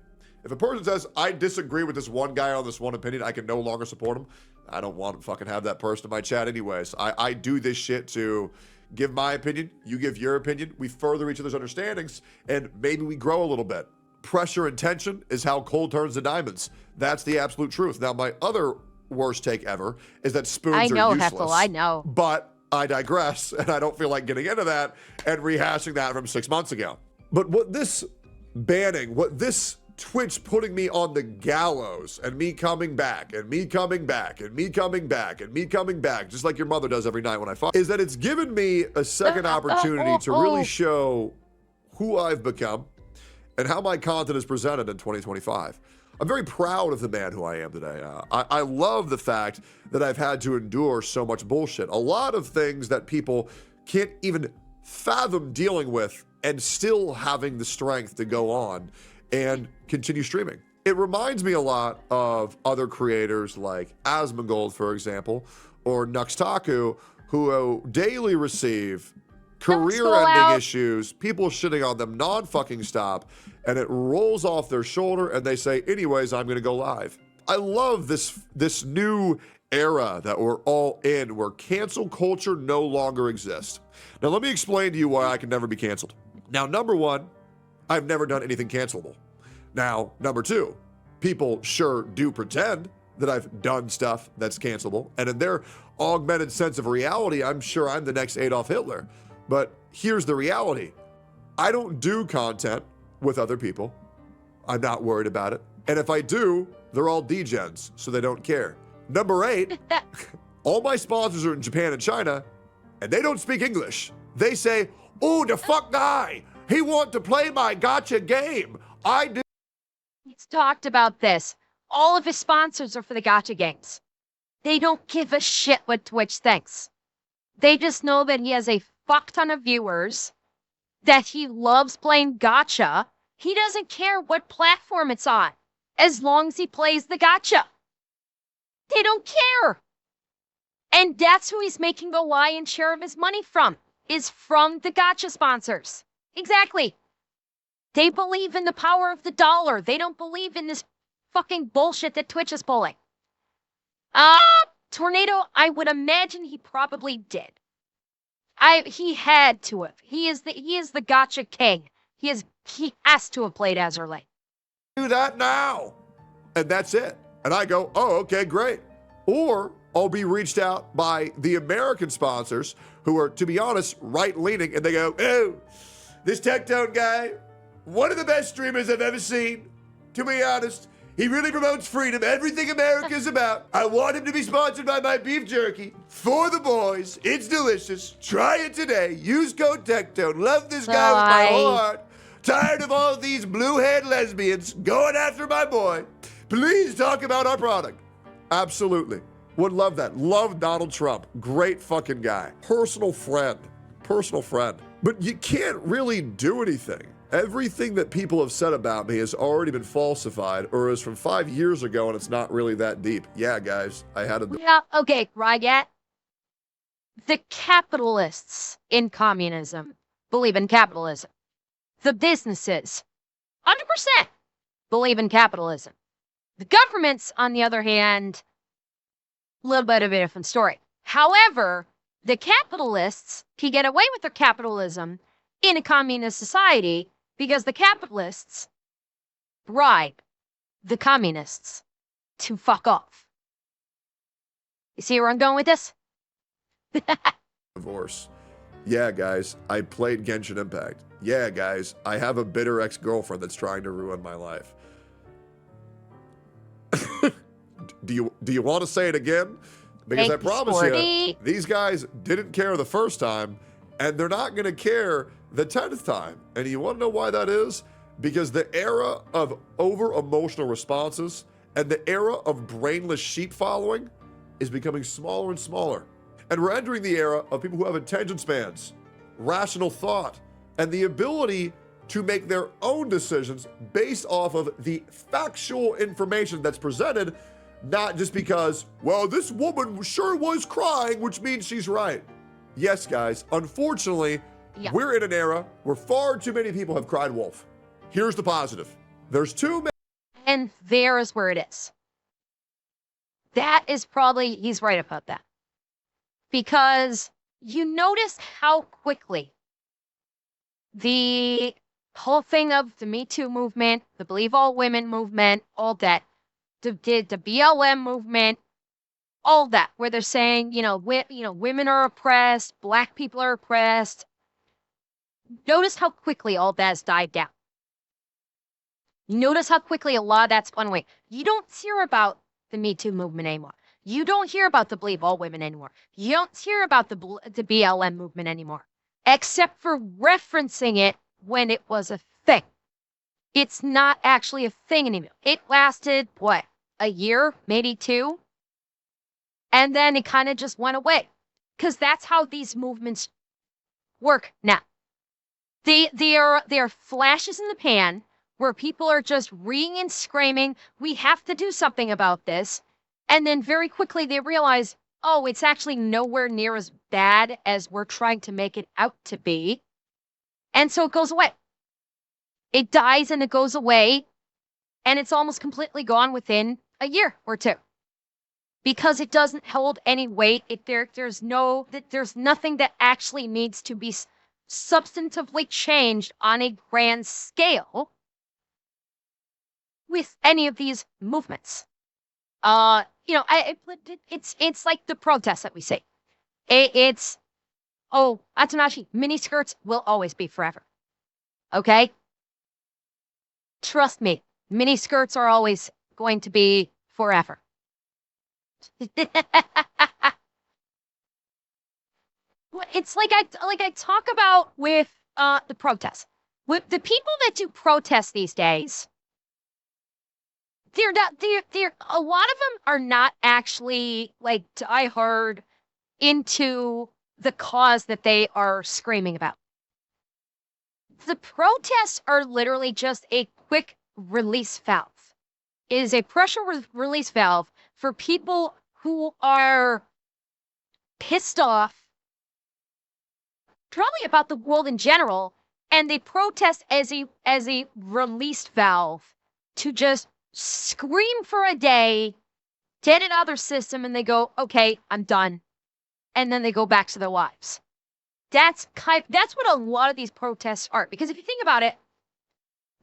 If a person says, I disagree with this one guy on this one opinion, I can no longer support him, I don't want to fucking have that person in my chat anyways. I do this shit to give my opinion, you give your opinion, we further each other's understandings, and maybe we grow a little bit. Pressure and tension is how coal turns to diamonds. That's the absolute truth. Now, my other worst take ever is that spoons are useless. I know, Heffel, I know. But I digress, and I don't feel like getting into that and rehashing that from 6 months ago. But what this banning, what this Twitch putting me on the gallows and me coming back and me coming back and me coming back and me coming back, just like your mother does every night when I fight, is that it's given me a second opportunity to really show who I've become and how my content is presented in 2025. I'm very proud of the man who I am today. I love the fact that I've had to endure so much bullshit. A lot of things that people can't even fathom dealing with and still having the strength to go on and continue streaming. It reminds me a lot of other creators like Asmongold, for example, or Nuxtaku, who daily receive career-ending issues, people shitting on them non-fucking stop, and it rolls off their shoulder and they say, anyways, I'm gonna go live. I love this new era that we're all in, where cancel culture no longer exists. Now, let me explain to you why I can never be canceled. Now, number one, I've never done anything cancelable. Now, number two, people sure do pretend that I've done stuff that's cancelable, and in their augmented sense of reality, I'm sure I'm the next Adolf Hitler. But here's the reality. I don't do content with other people. I'm not worried about it. And if I do, they're all degens, so they don't care. Number 8, all my sponsors are in Japan and China, and they don't speak English. They say, oh, the fuck guy, he want to play my gotcha game. I do. He's talked about this. All of his sponsors are for the gotcha games. They don't give a shit what Twitch thinks. They just know that he has a fuck ton of viewers, that he loves playing gotcha. He doesn't care what platform it's on, as long as he plays the gotcha. They don't care. And that's who he's making the lion's share of his money from, is from the gotcha sponsors. Exactly. They believe in the power of the dollar. They don't believe in this fucking bullshit that Twitch is pulling. Tornado, I would imagine he probably did. He had to have. He is the gotcha king. He has to have played Azerlane. Do that now. And that's it. And I go, oh, okay, great. Or I'll be reached out by the American sponsors who are, to be honest, right-leaning, and they go, oh, this Tectone guy, one of the best streamers I've ever seen. To be honest, he really promotes freedom, everything America is about. I want him to be sponsored by my beef jerky for the boys. It's delicious. Try it today. Use code Tectone. Love this guy with my whole heart. Tired of all these blue-haired lesbians going after my boy. Please talk about our product. Absolutely. Would love that. Love Donald Trump. Great fucking guy. Personal friend. Personal friend. But you can't really do anything. Everything that people have said about me has already been falsified or is from 5 years ago and it's not really that deep. Yeah, guys, I had a... Yeah, okay, Rygat. The capitalists in communism believe in capitalism. The businesses, 100%, believe in capitalism. The governments, on the other hand, a little bit of a different story. However, the capitalists can get away with their capitalism in a communist society because the capitalists bribe the communists to fuck off. You see where I'm going with this? Divorce. Yeah, guys, I played Genshin Impact. Yeah, guys, I have a bitter ex-girlfriend that's trying to ruin my life. Do you want to say it again? Because I promise you, these guys didn't care the first time, and they're not going to care the 10th time. And you want to know why that is? Because the era of over-emotional responses and the era of brainless sheep following is becoming smaller and smaller. And we're entering the era of people who have attention spans, rational thought, and the ability to make their own decisions based off of the factual information that's presented, not just because, well, this woman sure was crying, which means she's right. Yes, guys, unfortunately, we're in an era where far too many people have cried wolf. Here's the positive. There's too many then there is where it is. That is probably, he's right about that. Because you notice how quickly the whole thing of the Me Too movement, the Believe All Women movement, all that, the BLM movement, all that, where they're saying, women are oppressed, black people are oppressed. Notice how quickly all that has died down. Notice how quickly a lot of that's gone away. You don't hear about the Me Too movement anymore. You don't hear about the Believe All Women anymore. You don't hear about the BLM movement anymore, except for referencing it when it was a thing. It's not actually a thing anymore. It lasted, what, a year, maybe 2? And then it kind of just went away. Because that's how these movements work now. They are flashes in the pan where people are just reading and screaming, we have to do something about this. And then very quickly they realize, oh, it's actually nowhere near as bad as we're trying to make it out to be. And so it goes away. It dies and it goes away. And it's almost completely gone within a year or 2. Because it doesn't hold any weight. There's nothing that actually needs to be substantively changed on a grand scale with any of these movements. It's like the protests that we see. Atanashi, mini skirts will always be forever. Okay? Trust me, mini skirts are always going to be forever. It's like I talk about with the protests. With the people that do protests these days, they're a lot of them are not actually like diehard into the cause that they are screaming about. The protests are literally just a quick release valve. It is a pressure release valve for people who are pissed off, probably about the world in general, and they protest as a release valve to just scream for a day, get it out of their system, and they go, okay, I'm done. And then they go back to their lives. That's what a lot of these protests are. Because if you think about it,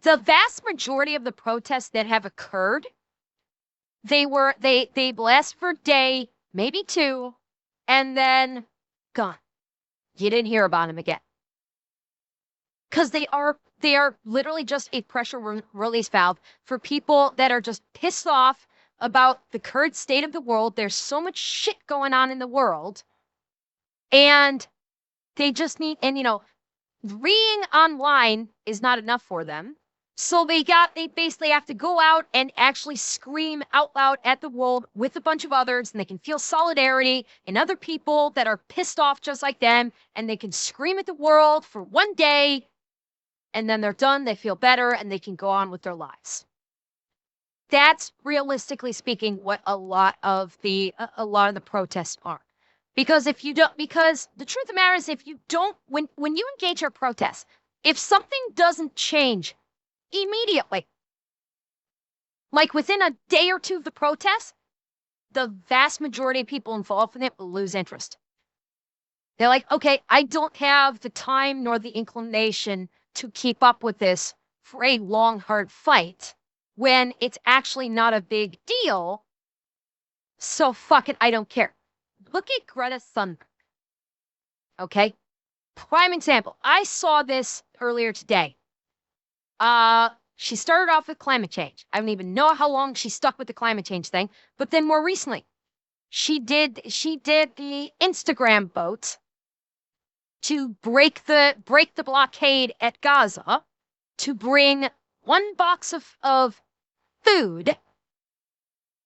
the vast majority of the protests that have occurred, they last for a day, maybe 2, and then gone. You didn't hear about them again. Because they are literally just a pressure release valve for people that are just pissed off about the current state of the world. There's so much shit going on in the world. And they just need, reading online is not enough for them. So they basically have to go out and actually scream out loud at the world with a bunch of others, and they can feel solidarity in other people that are pissed off just like them, and they can scream at the world for one day, and then they're done, they feel better, and they can go on with their lives. That's realistically speaking what a lot of the protests are. Because the truth of the matter is, if you don't, when you engage your protests, if something doesn't change immediately, like within a day or 2 of the protest, the vast majority of people involved in it will lose interest. They're like, okay, I don't have the time nor the inclination to keep up with this for a long, hard fight when it's actually not a big deal. So fuck it, I don't care. Look at Greta Thunberg. Okay? Prime example. I saw this earlier today. She started off with climate change. I don't even know how long she stuck with the climate change thing, but then more recently, she did the Instagram boat to break the blockade at Gaza, to bring 1 box of food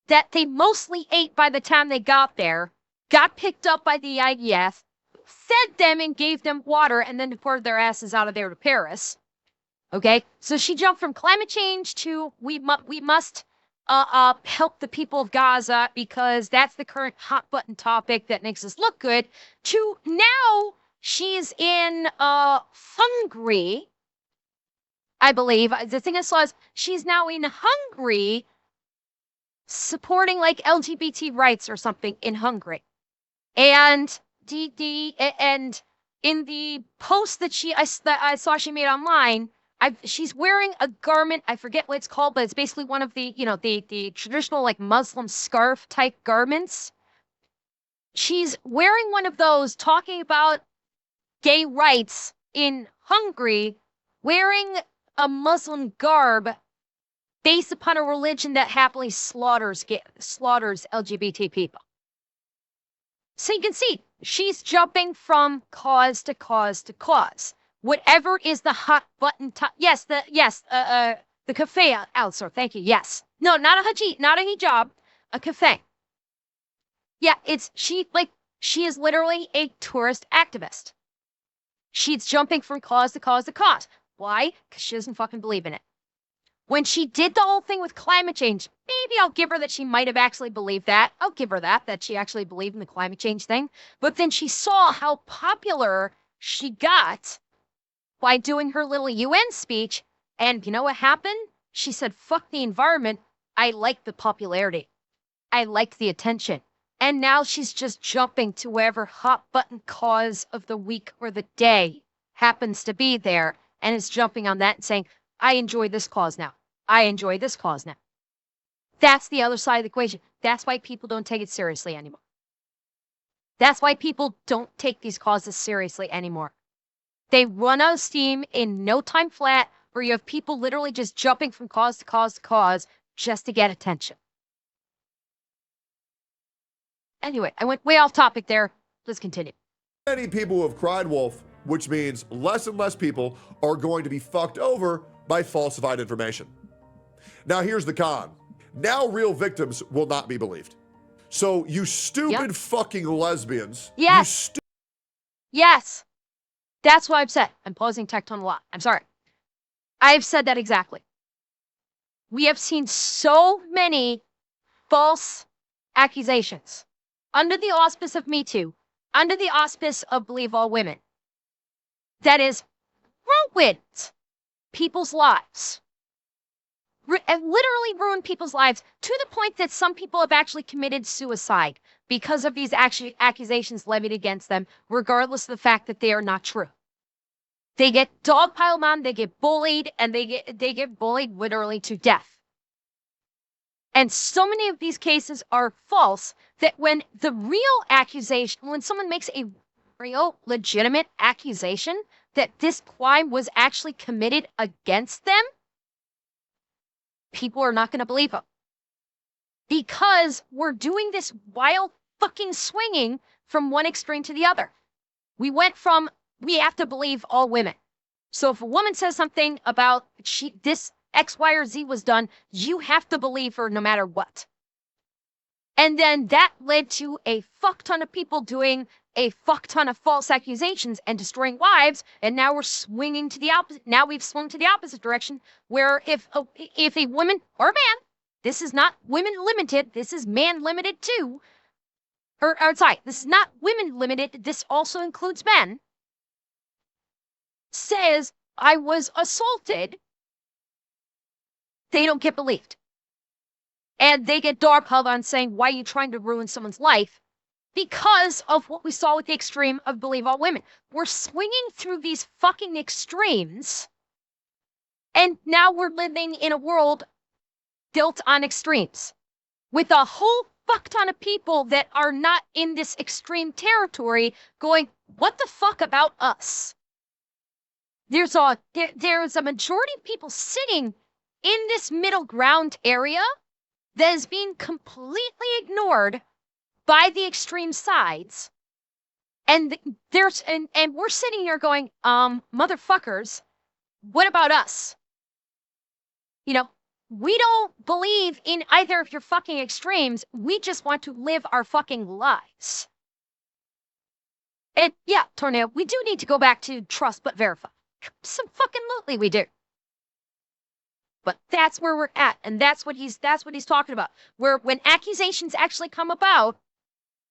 that they mostly ate by the time they got there, got picked up by the IDF, fed them and gave them water, and then deported their asses out of there to Paris. Okay, so she jumped from climate change to we must help the people of Gaza because that's the current hot button topic that makes us look good, to now she's in Hungary I believe. The thing I saw is she's now in Hungary supporting like LGBT rights or something in Hungary. And and in the post that I saw she made online, she's wearing a garment. I forget what it's called, but it's basically one of the the traditional like Muslim scarf type garments. She's wearing one of those, talking about gay rights in Hungary, wearing a Muslim garb based upon a religion that happily slaughters LGBT people. So you can see she's jumping from cause to cause to cause. Whatever is the hot button. The cafe outsource. Thank you. Yes. No, not a hijab, a cafe. Yeah, she is literally a tourist activist. She's jumping from cause to cause to cause. Why? Because she doesn't fucking believe in it. When she did the whole thing with climate change, maybe I'll give her that she might have actually believed that. I'll give her that she actually believed in the climate change thing. But then she saw how popular she got by doing her little UN speech. And you know what happened? She said, fuck the environment. I like the popularity. I like the attention. And now she's just jumping to wherever hot button cause of the week or the day happens to be there, and is jumping on that and saying, I enjoy this cause now. I enjoy this cause now. That's the other side of the equation. That's why people don't take it seriously anymore. That's why people don't take these causes seriously anymore. They run out of steam in no time flat, where you have people literally just jumping from cause to cause to cause just to get attention. Anyway, I went way off topic there. Let's continue. Many people have cried wolf, which means less and less people are going to be fucked over by falsified information. Now here's the con. Now real victims will not be believed. So you stupid fucking lesbians. Yes. Yes. That's what I've said. I'm pausing Tectone a lot. I'm sorry. I've said that exactly. We have seen so many false accusations under the auspice of Me Too, under the auspice of Believe All Women, that is ruined people's lives. Literally ruined people's lives to the point that some people have actually committed suicide because of these accusations levied against them, regardless of the fact that they are not true. They get dogpiled on, they get bullied, and they get bullied literally to death. And so many of these cases are false that when the real accusation, when someone makes a real legitimate accusation that this crime was actually committed against them, people are not going to believe them. Because we're doing this wild fucking swinging from one extreme to the other. We went from, we have to believe all women. So if a woman says something about this X, Y, or Z was done, you have to believe her no matter what. And then that led to a fuck ton of people doing a fuck ton of false accusations and destroying lives. And now we're swinging to the opposite. Now we've swung to the opposite direction, where if a woman or man, this is not women limited, this is man limited too. Sorry, this is not women limited, this also includes men, says, I was assaulted, they don't get believed. And they get dogpiled on saying, why are you trying to ruin someone's life? Because of what we saw with the extreme of Believe All Women. We're swinging through these fucking extremes, and now we're living in a world built on extremes, with a whole fuck ton of people that are not in this extreme territory going, what the fuck about us? There's a majority of people sitting in this middle ground area that is being completely ignored by the extreme sides. And we're sitting here going, motherfuckers, what about us? You know, we don't believe in either of your fucking extremes. We just want to live our fucking lives. And yeah, Tornado, we do need to go back to trust but verify. Some fucking lootly we do. But that's where we're at, and that's what he's talking about. Where when accusations actually come about,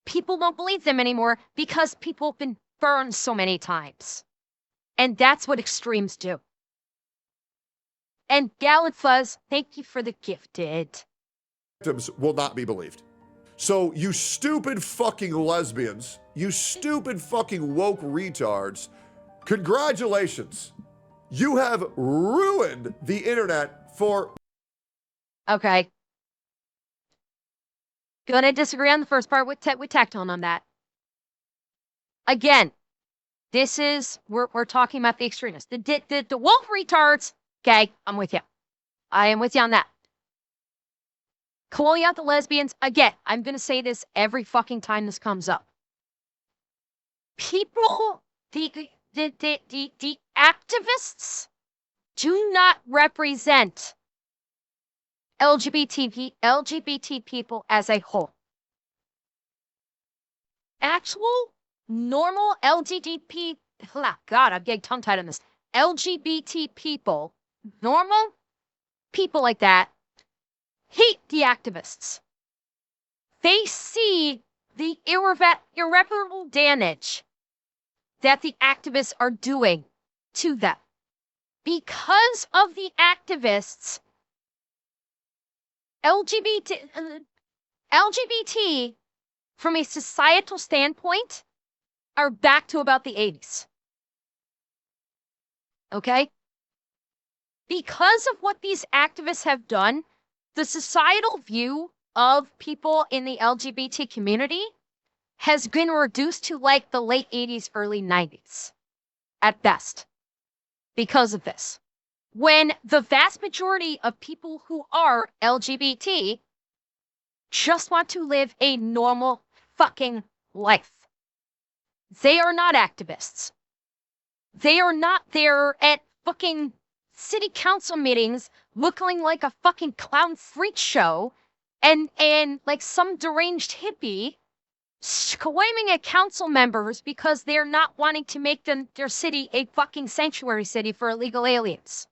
people don't believe them anymore because people have been burned so many times. And that's what extremes do. And Gallant Fuzz, thank you for the gifted. Victims will not be believed. So you stupid fucking lesbians, you stupid fucking woke retards, congratulations. You have ruined the internet for... Okay. Gonna disagree on the first part with Tectone on that. Again, this is, we're talking about the extremists. The woke retards, okay, I'm with you. I am with you on that. Calling out the lesbians, again, I'm going to say this every fucking time this comes up. People, the activists do not represent LGBT people as a whole. Actual, normal LGBT, God, I'm getting tongue-tied on this. LGBT people, normal people like that, hate the activists. They see the irreparable damage that the activists are doing to them. Because of the activists, LGBT, from a societal standpoint, are back to about the 80s. Okay? Because of what these activists have done, the societal view of people in the LGBT community has been reduced to like the late 80s, early 90s at best because of this. When the vast majority of people who are LGBT just want to live a normal fucking life. They are not activists. They are not there at fucking city council meetings looking like a fucking clown freak show and like some deranged hippie claiming at council members because they're not wanting to make their city a fucking sanctuary city for illegal aliens.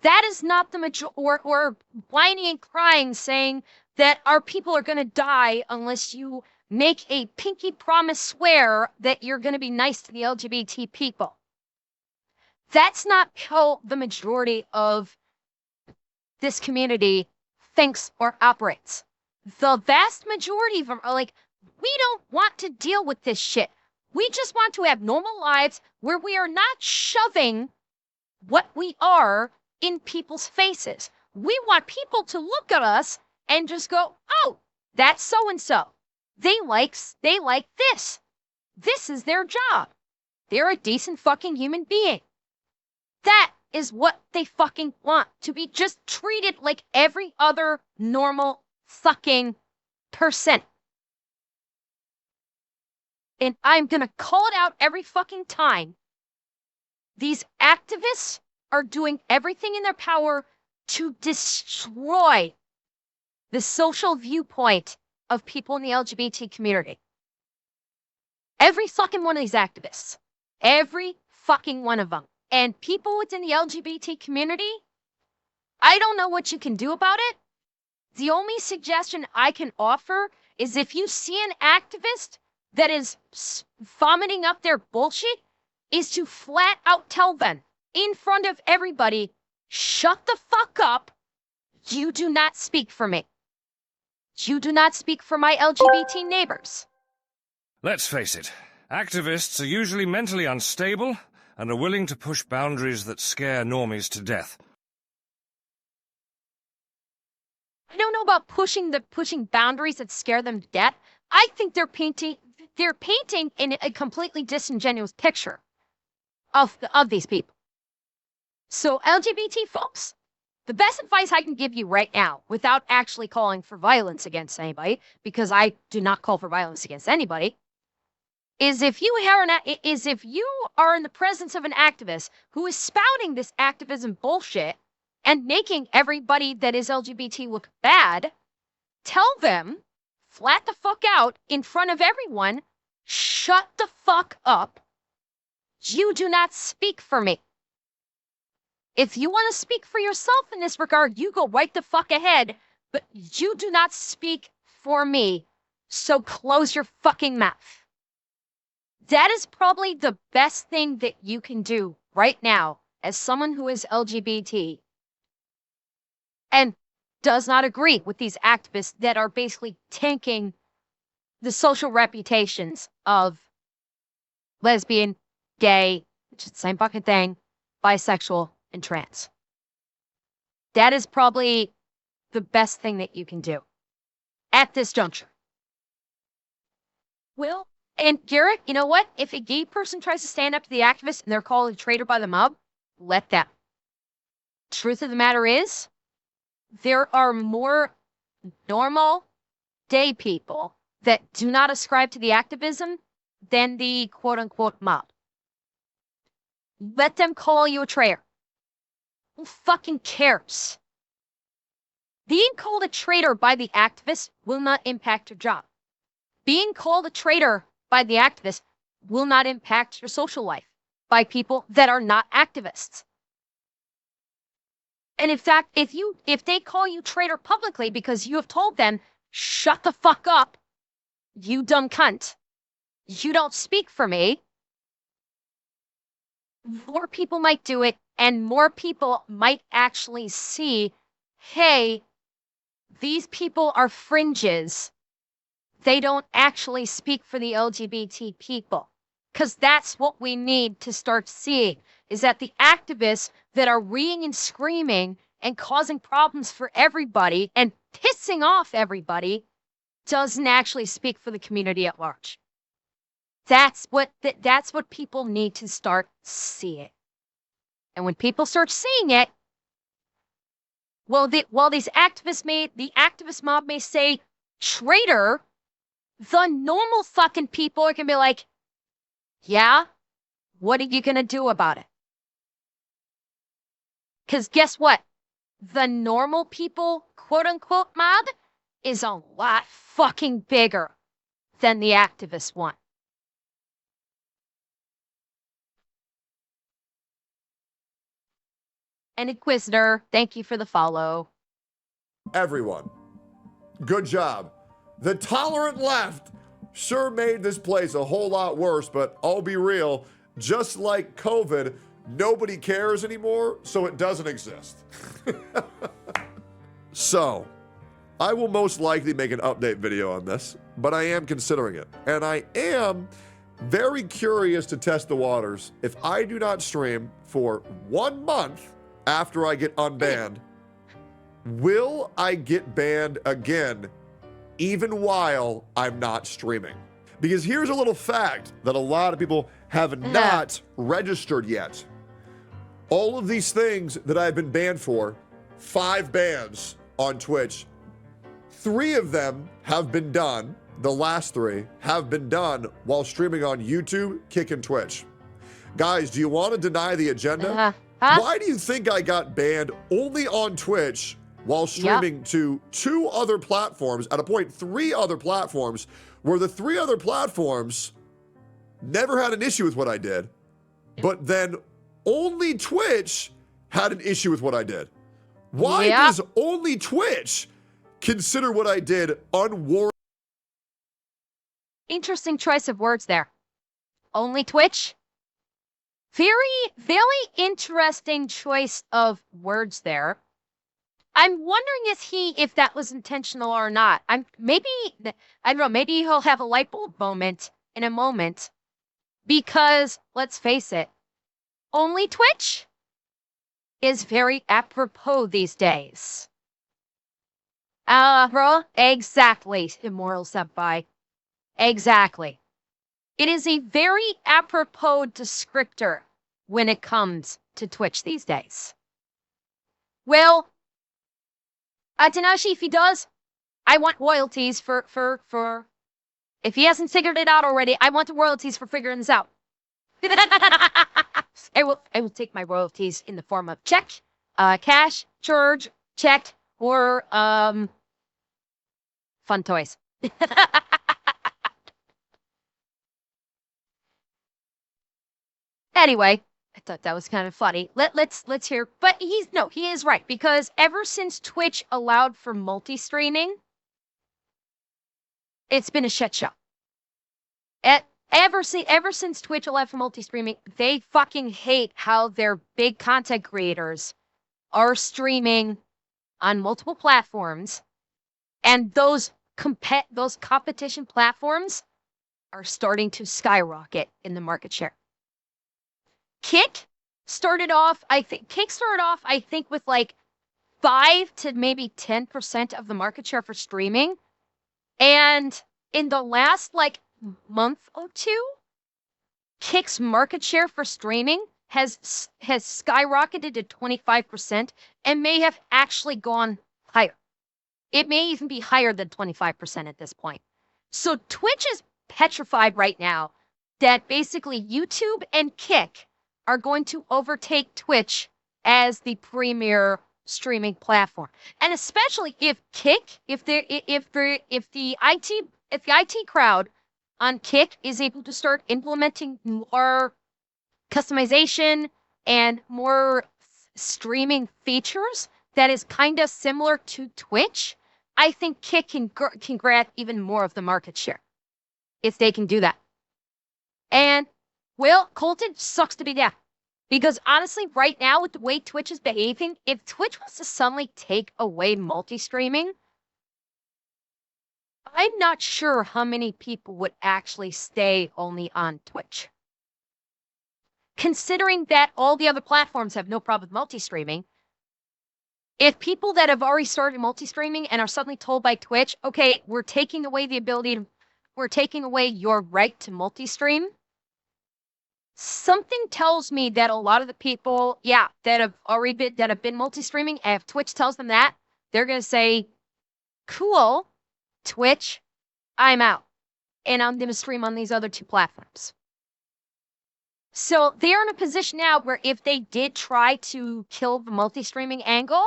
That is not the or whining and crying saying that our people are going to die unless you make a pinky promise swear that you're going to be nice to the LGBT people. That's not how the majority of this community thinks or operates. The vast majority of them are like, we don't want to deal with this shit. We just want to have normal lives where we are not shoving what we are in people's faces. We want people to look at us and just go, oh, that's so-and-so. They like this. This is their job. They're a decent fucking human being. That is what they fucking want, to be just treated like every other normal fucking person. And I'm gonna call it out every fucking time. These activists are doing everything in their power to destroy the social viewpoint of people in the LGBT community. Every fucking one of these activists. Every fucking one of them. And people within the LGBT community, I don't know what you can do about it. The only suggestion I can offer is if you see an activist that is vomiting up their bullshit, is to flat out tell them in front of everybody, shut the fuck up. You do not speak for me. You do not speak for my LGBT neighbors. Let's face it, activists are usually mentally unstable and are willing to push boundaries that scare normies to death. I don't know about pushing boundaries that scare them to death. I think they're painting in a completely disingenuous picture of these people. So LGBT folks, the best advice I can give you right now, without actually calling for violence against anybody, because I do not call for violence against anybody, is if you are in the presence of an activist who is spouting this activism bullshit and making everybody that is LGBT look bad, tell them, flat the fuck out in front of everyone, shut the fuck up. You do not speak for me. If you want to speak for yourself in this regard, you go right the fuck ahead, but you do not speak for me, so close your fucking mouth. That is probably the best thing that you can do right now as someone who is LGBT and does not agree with these activists that are basically tanking the social reputations of lesbian, gay, which is the same fucking thing, bisexual, and trans. That is probably the best thing that you can do at this juncture. Well, and Garrett, you know what? If a gay person tries to stand up to the activists and they're called a traitor by the mob, let them. Truth of the matter is, there are more normal gay people that do not ascribe to the activism than the quote-unquote mob. Let them call you a traitor. Who fucking cares? Being called a traitor by the activists will not impact your job. Being called a traitor by the activists will not impact your social life by people that are not activists. And in fact, if they call you traitor publicly because you have told them, shut the fuck up, you dumb cunt, you don't speak for me, more people might do it, and more people might actually see, hey, these people are fringes. They don't actually speak for the LGBT people. Because that's what we need to start seeing, is that the activists that are reading and screaming and causing problems for everybody and pissing off everybody doesn't actually speak for the community at large. That's what people need to start seeing. And when people start seeing it, while the activist mob may say traitor, the normal fucking people are gonna be like, yeah, what are you gonna do about it? Because guess what? The normal people, quote unquote, mob is a lot fucking bigger than the activist one. And Inquisitor, thank you for the follow. Everyone, good job. The tolerant left sure made this place a whole lot worse, but I'll be real, just like COVID, nobody cares anymore, so it doesn't exist. So, I will most likely make an update video on this, but I am considering it. And I am very curious to test the waters. If I do not stream for 1 month after I get unbanned, will I get banned again even while I'm not streaming? Because here's a little fact that a lot of people have not registered yet. All of these things that I've been banned for, 5 bans on Twitch, 3 of them have been done, the last 3 have been done while streaming on YouTube, Kick, and Twitch. Guys, do you want to deny the agenda? Why do you think I got banned only on Twitch while streaming to 2 other platforms, at a point 3 other platforms, where the 3 other platforms never had an issue with what I did, but then only Twitch had an issue with what I did? Why does only Twitch consider what I did unwarranted? Interesting choice of words there. Only Twitch? Very interesting choice of words there. I'm wondering if that was intentional or not. I don't know, maybe he'll have a light bulb moment in a moment. Because, let's face it, only Twitch is very apropos these days. Bro, exactly, Immoral Senpai. Exactly. It is a very apropos descriptor when it comes to Twitch these days. Well, Tanashi, if he does, I want royalties for if he hasn't figured it out already, I want the royalties for figuring this out. I will take my royalties in the form of check, cash, charge, check, or fun toys. Anyway, I thought that was kind of funny. Let's hear. But he is right, because ever since Twitch allowed for multi-streaming, it's been a shit show. ever since Twitch allowed for multi-streaming, they fucking hate how their big content creators are streaming on multiple platforms, and those competition platforms are starting to skyrocket in the market share. Kick started off, I think, with like 5 to maybe 10% of the market share for streaming. And in the last like month or two, Kick's market share for streaming has skyrocketed to 25% and may have actually gone higher. It may even be higher than 25% at this point. So Twitch is petrified right now that basically YouTube and Kick are going to overtake Twitch as the premier streaming platform. And especially if Kick, if the IT crowd on Kick is able to start implementing more customization and more streaming features that is kind of similar to Twitch, I think Kick can grab even more of the market share if they can do that. And, well, Colton sucks to be that. Because honestly, right now, with the way Twitch is behaving, if Twitch was to suddenly take away multi-streaming, I'm not sure how many people would actually stay only on Twitch. Considering that all the other platforms have no problem with multi-streaming, if people that have already started multi-streaming and are suddenly told by Twitch, okay, we're taking away your right to multi-stream, something tells me that a lot of the people, that have been multi-streaming, and if Twitch tells them that, they're going to say, cool, Twitch, I'm out. And I'm going to stream on these other two platforms. So they're in a position now where if they did try to kill the multi-streaming angle,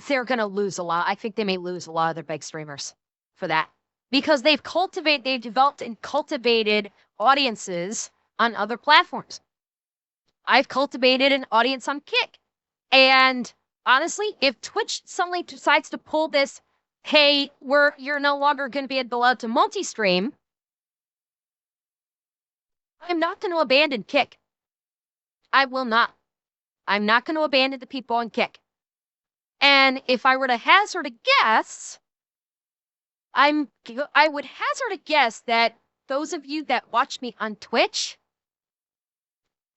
they're going to lose a lot. I think they may lose a lot of their big streamers for that. Because they've developed and cultivated audiences on other platforms. I've cultivated an audience on Kick. And honestly, if Twitch suddenly decides to pull this, hey, you're no longer going to be allowed to multi-stream, I'm not going to abandon Kick. I will not. I'm not going to abandon the people on Kick. And if I were to hazard a guess, I would hazard a guess that those of you that watch me on Twitch,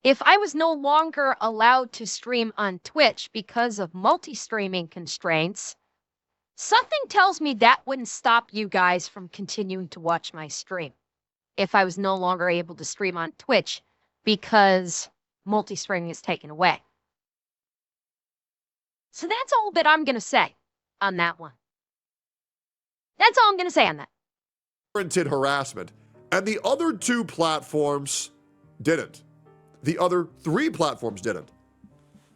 if I was no longer allowed to stream on Twitch because of multi-streaming constraints, something tells me that wouldn't stop you guys from continuing to watch my stream if I was no longer able to stream on Twitch because multi-streaming is taken away. So that's all that I'm going to say on that one. That's all I'm going to say on that. Warranted harassment. And the other two platforms didn't. The other 3 platforms didn't.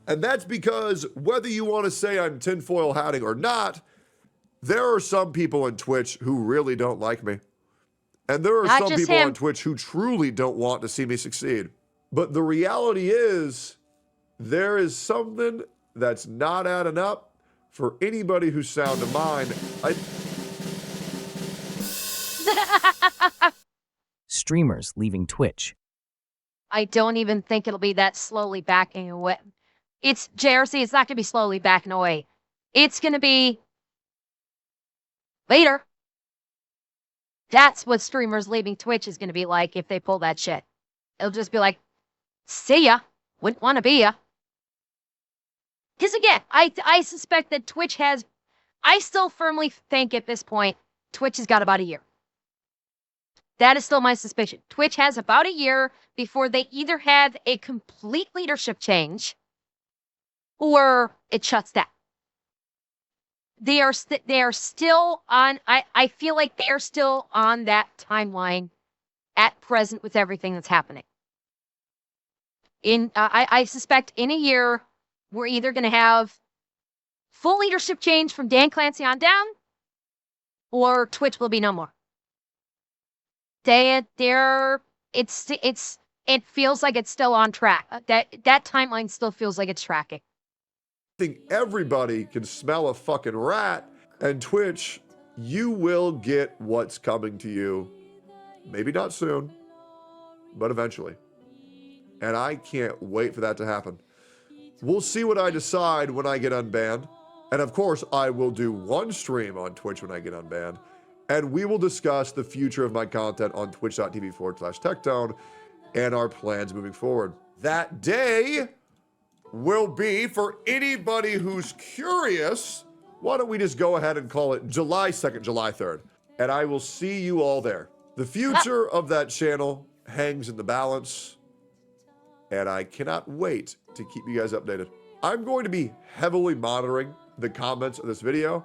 And that's because whether you want to say I'm tinfoil hatting or not, there are some people on Twitch who really don't like me. And there are some people on Twitch who truly don't want to see me succeed. But the reality is, there is something that's not adding up for anybody who's sound of mind. Streamers leaving Twitch. I don't even think it'll be that slowly backing away. It's JRC, it's not going to be slowly backing away. It's going to be later. That's what streamers leaving Twitch is going to be like if they pull that shit. It'll just be like, see ya. Wouldn't want to be ya. Because again, I suspect that Twitch has, I still firmly think at this point, Twitch has got about a year. That is still my suspicion. Twitch has about a year before they either have a complete leadership change or it shuts down. They are still on, I feel like they are still on that timeline at present with everything that's happening. I suspect in a year, we're either going to have full leadership change from Dan Clancy on down, or Twitch will be no more. It feels like it's still on track. That timeline still feels like it's tracking. I think everybody can smell a fucking rat, and Twitch, you will get what's coming to you. Maybe not soon, but eventually. And I can't wait for that to happen. We'll see what I decide when I get unbanned. And of course, I will do one stream on Twitch when I get unbanned. And we will discuss the future of my content on twitch.tv/Tectone and our plans moving forward. That day will be, for anybody who's curious, why don't we just go ahead and call it July 2nd, July 3rd. And I will see you all there. The future of that channel hangs in the balance. And I cannot wait to keep you guys updated. I'm going to be heavily monitoring the comments of this video.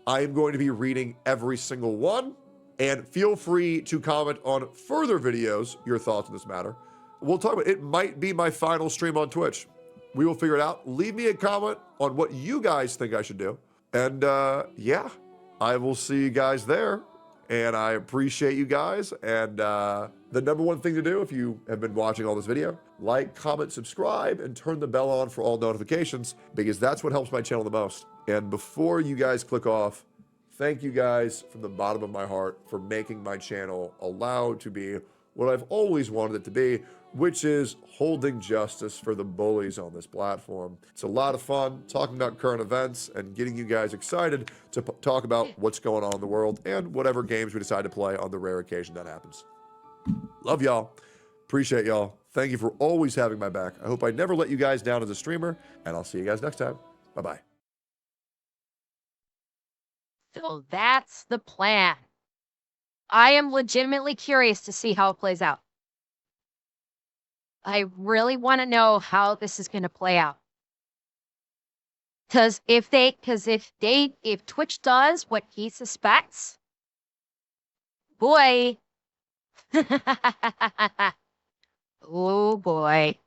I am going to be reading every single one. And feel free to comment on further videos, your thoughts on this matter. We'll talk about it. It might be my final stream on Twitch. We will figure it out. Leave me a comment on what you guys think I should do. And yeah, I will see you guys there. And I appreciate you guys. And the number one thing to do, if you have been watching all this video, like, comment, subscribe, and turn the bell on for all notifications, because that's what helps my channel the most. And before you guys click off, thank you guys from the bottom of my heart for making my channel allowed to be what I've always wanted it to be, which is holding justice for the bullies on this platform. It's a lot of fun talking about current events and getting you guys excited to talk about what's going on in the world and whatever games we decide to play on the rare occasion that happens. Love y'all. Appreciate y'all. Thank you for always having my back. I hope I never let you guys down as a streamer, and I'll see you guys next time. Bye-bye. So that's the plan. I am legitimately curious to see how it plays out. I really want to know how this is going to play out. If Twitch does what he suspects, boy, oh boy.